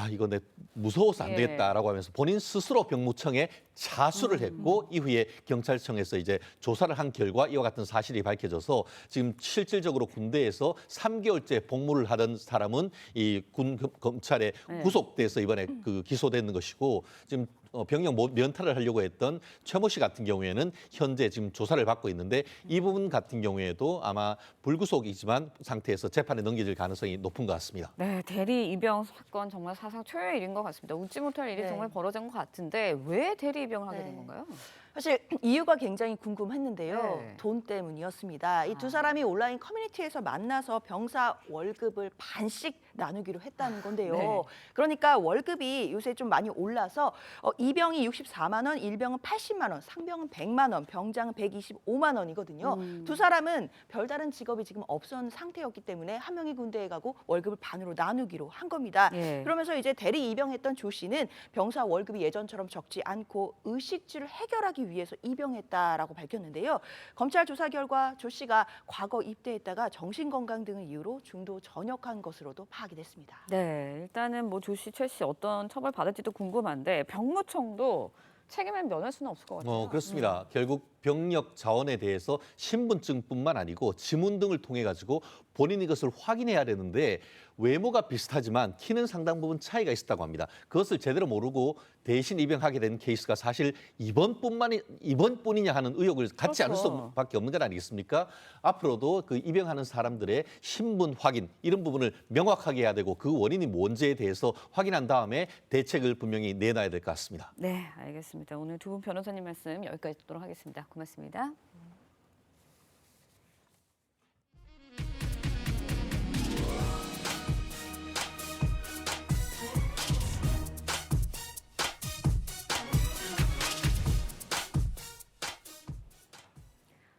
이거 내 무서워서 안 되겠다라고 하면서 본인 스스로 병무청에 자수를 했고 이후에 경찰청에서 이제 조사를 한 결과 이와 같은 사실이 밝혀져서 지금 실질적으로 군대에서 3개월째 복무를 하던 사람은 이 군 검찰에 구속돼서 이번에 그 기소되는 것이고 지금 병역 면탈을 하려고 했던 최모 씨 같은 경우에는 현재 지금 조사를 받고 있는데 이 부분 같은 경우에도 아마 불구속이지만 상태에서 재판에 넘겨질 가능성이 높은 것 같습니다. 네, 대리 입영 사건 정말 사상 초유의 일인 것 같습니다. 웃지 못할 일이 정말 벌어진 것 같은데 왜 대리 입영을 하게 된 건가요? 사실 이유가 굉장히 궁금했는데요. 네. 돈 때문이었습니다. 이 두 사람이 온라인 커뮤니티에서 만나서 병사 월급을 반씩 나누기로 했다는 건데요. 네. 그러니까 월급이 요새 좀 많이 올라서 이병이 64만 원, 일병은 80만 원, 상병은 100만 원, 병장은 125만 원이거든요. 두 사람은 별다른 직업이 지금 없던 상태였기 때문에 한 명이 군대에 가고 월급을 반으로 나누기로 한 겁니다. 그러면서 이제 대리 입영했던 조 씨는 병사 월급이 예전처럼 적지 않고 의식주를 해결하기 위해서 입영했다라고 밝혔는데요. 검찰 조사 결과 조 씨가 과거 입대했다가 정신건강 등을 이유로 중도 전역한 것으로도 파악이 됐습니다. 네, 일단은 뭐 조 씨, 최 씨 어떤 처벌 받을지도 궁금한데 병무청도 책임을 면할 수는 없을 것 같아요. 그렇습니다. 결국 병력 자원에 대해서 신분증뿐만 아니고 지문 등을 통해 가지고 본인이 이것을 확인해야 되는데 외모가 비슷하지만 키는 상당 부분 차이가 있었다고 합니다. 그것을 제대로 모르고 대신 입영하게 된 케이스가 사실 이번뿐이냐 하는 의혹을 갖지 않을 수밖에 없는 건 아니겠습니까? 앞으로도 그 입영하는 사람들의 신분 확인 이런 부분을 명확하게 해야 되고 그 원인이 뭔지에 대해서 확인한 다음에 대책을 분명히 내놔야 될 것 같습니다. 네, 알겠습니다. 오늘 두 분 변호사님 말씀 여기까지 듣도록 하겠습니다. 고맙습니다.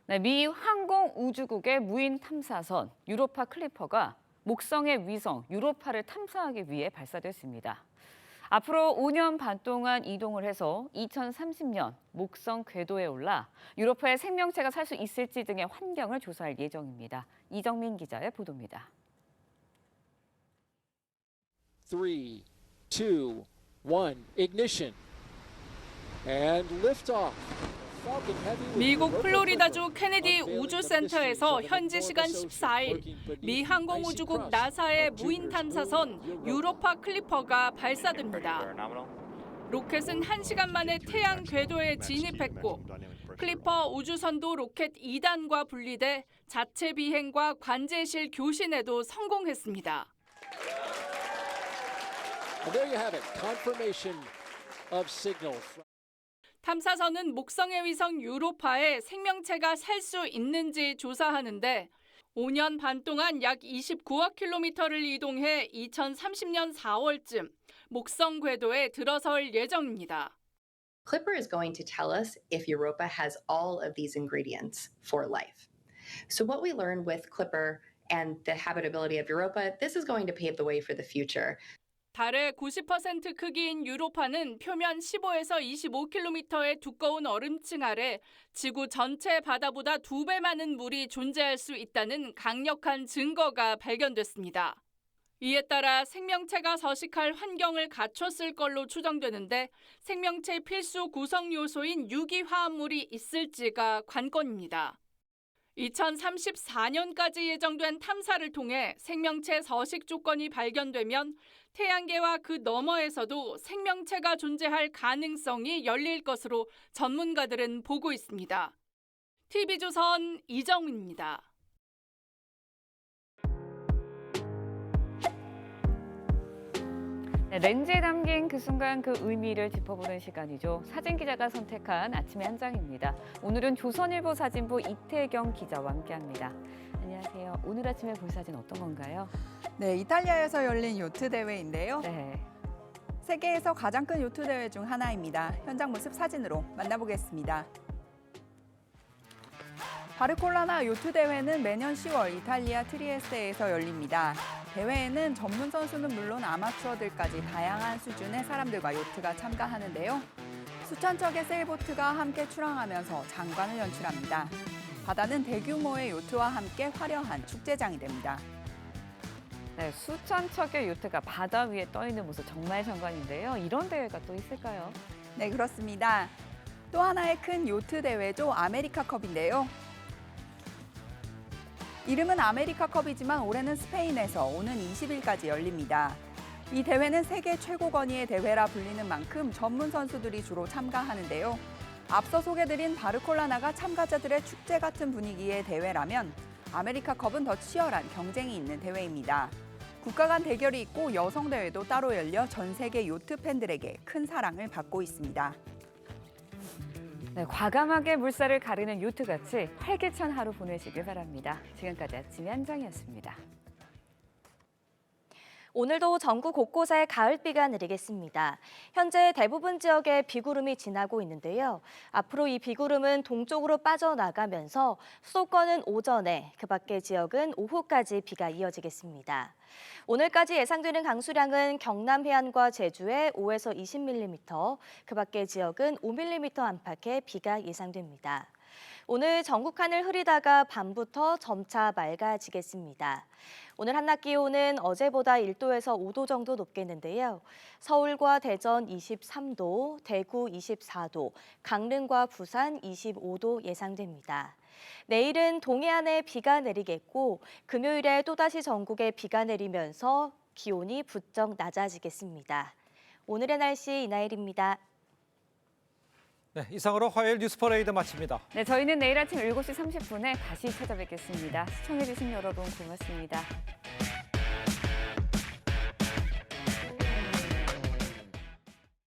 네, 미 항공우주국의 무인 탐사선 유로파 클리퍼가 목성의 위성 유로파를 탐사하기 위해 발사됐습니다. 앞으로 5년 반 동안 이동을 해서 2030년 목성 궤도에 올라 유로파의 생명체가 살 수 있을지 등의 환경을 조사할 예정입니다. 이정민 기자의 보도입니다. 3, 2, 1, ignition, and liftoff. 미국 플로리다주 케네디 우주센터에서 현지 시간 14일 미 항공우주국 나사의 무인 탐사선 유로파 클리퍼가 발사됩니다. 로켓은 1시간 만에 태양 궤도에 진입했고 클리퍼 우주선도 로켓 2단과 분리돼 자체 비행과 관제실 교신에도 성공했습니다. There you have it. Confirmation of signal. 탐사선은 목성의 위성 유로파에 생명체가 살 수 있는지 조사하는데 5년 반 동안 약 29억 킬로미터를 이동해 2030년 4월쯤 목성 궤도에 들어설 예정입니다. Clipper is going to tell us if Europa has all of these ingredients for life. So what we learned with Clipper and the habitability of Europa, this is going to pave the way for the future. 달의 90% 크기인 유로파는 표면 15에서 25km의 두꺼운 얼음층 아래 지구 전체 바다보다 2배 많은 물이 존재할 수 있다는 강력한 증거가 발견됐습니다. 이에 따라 생명체가 서식할 환경을 갖췄을 걸로 추정되는데 생명체 필수 구성 요소인 유기화합물이 있을지가 관건입니다. 2034년까지 예정된 탐사를 통해 생명체 서식 조건이 발견되면 태양계와 그 너머에서도 생명체가 존재할 가능성이 열릴 것으로 전문가들은 보고 있습니다. TV조선 이정민입니다. 네, 렌즈에 담긴 그 순간 그 의미를 짚어보는 시간이죠. 사진 기자가 선택한 아침의 한 장입니다. 오늘은 조선일보 사진부 이태경 기자와 함께합니다. 안녕하세요. 오늘 아침에 볼 사진 어떤 건가요? 네, 이탈리아에서 열린 요트 대회인데요. 네. 세계에서 가장 큰 요트 대회 중 하나입니다. 현장 모습 사진으로 만나보겠습니다. 바르콜라나 요트 대회는 매년 10월 이탈리아 트리에스테에서 열립니다. 대회에는 전문 선수는 물론 아마추어들까지 다양한 수준의 사람들과 요트가 참가하는데요. 수천 척의 세일보트가 함께 출항하면서 장관을 연출합니다. 바다는 대규모의 요트와 함께 화려한 축제장이 됩니다. 네, 수천 척의 요트가 바다 위에 떠 있는 모습 정말 장관인데요. 이런 대회가 또 있을까요? 네, 그렇습니다. 또 하나의 큰 요트 대회죠. 아메리카컵인데요. 이름은 아메리카컵이지만 올해는 스페인에서 오는 20일까지 열립니다. 이 대회는 세계 최고 권위의 대회라 불리는 만큼 전문 선수들이 주로 참가하는데요. 앞서 소개드린 바르콜라나가 참가자들의 축제 같은 분위기의 대회라면 아메리카컵은 더 치열한 경쟁이 있는 대회입니다. 국가 간 대결이 있고 여성 대회도 따로 열려 전 세계 요트 팬들에게 큰 사랑을 받고 있습니다. 네, 과감하게 물살을 가르는 요트같이 활기찬 하루 보내시길 바랍니다. 지금까지 아침의 한 장이었습니다. 오늘도 전국 곳곳에 가을비가 내리겠습니다. 현재 대부분 지역에 비구름이 지나고 있는데요. 앞으로 이 비구름은 동쪽으로 빠져나가면서 수도권은 오전에, 그 밖의 지역은 오후까지 비가 이어지겠습니다. 오늘까지 예상되는 강수량은 경남 해안과 제주에 5에서 20mm, 그 밖의 지역은 5mm 안팎의 비가 예상됩니다. 오늘 전국 하늘 흐리다가 밤부터 점차 맑아지겠습니다. 오늘 한낮 기온은 어제보다 1도에서 5도 정도 높겠는데요. 서울과 대전 23도, 대구 24도, 강릉과 부산 25도 예상됩니다. 내일은 동해안에 비가 내리겠고 금요일에 또다시 전국에 비가 내리면서 기온이 부쩍 낮아지겠습니다. 오늘의 날씨 이나일입니다. 네, 이상으로 화요일 뉴스 퍼레이드 마칩니다. 네, 저희는 내일 아침 7시 30분에 다시 찾아뵙겠습니다. 시청해주신 여러분 고맙습니다.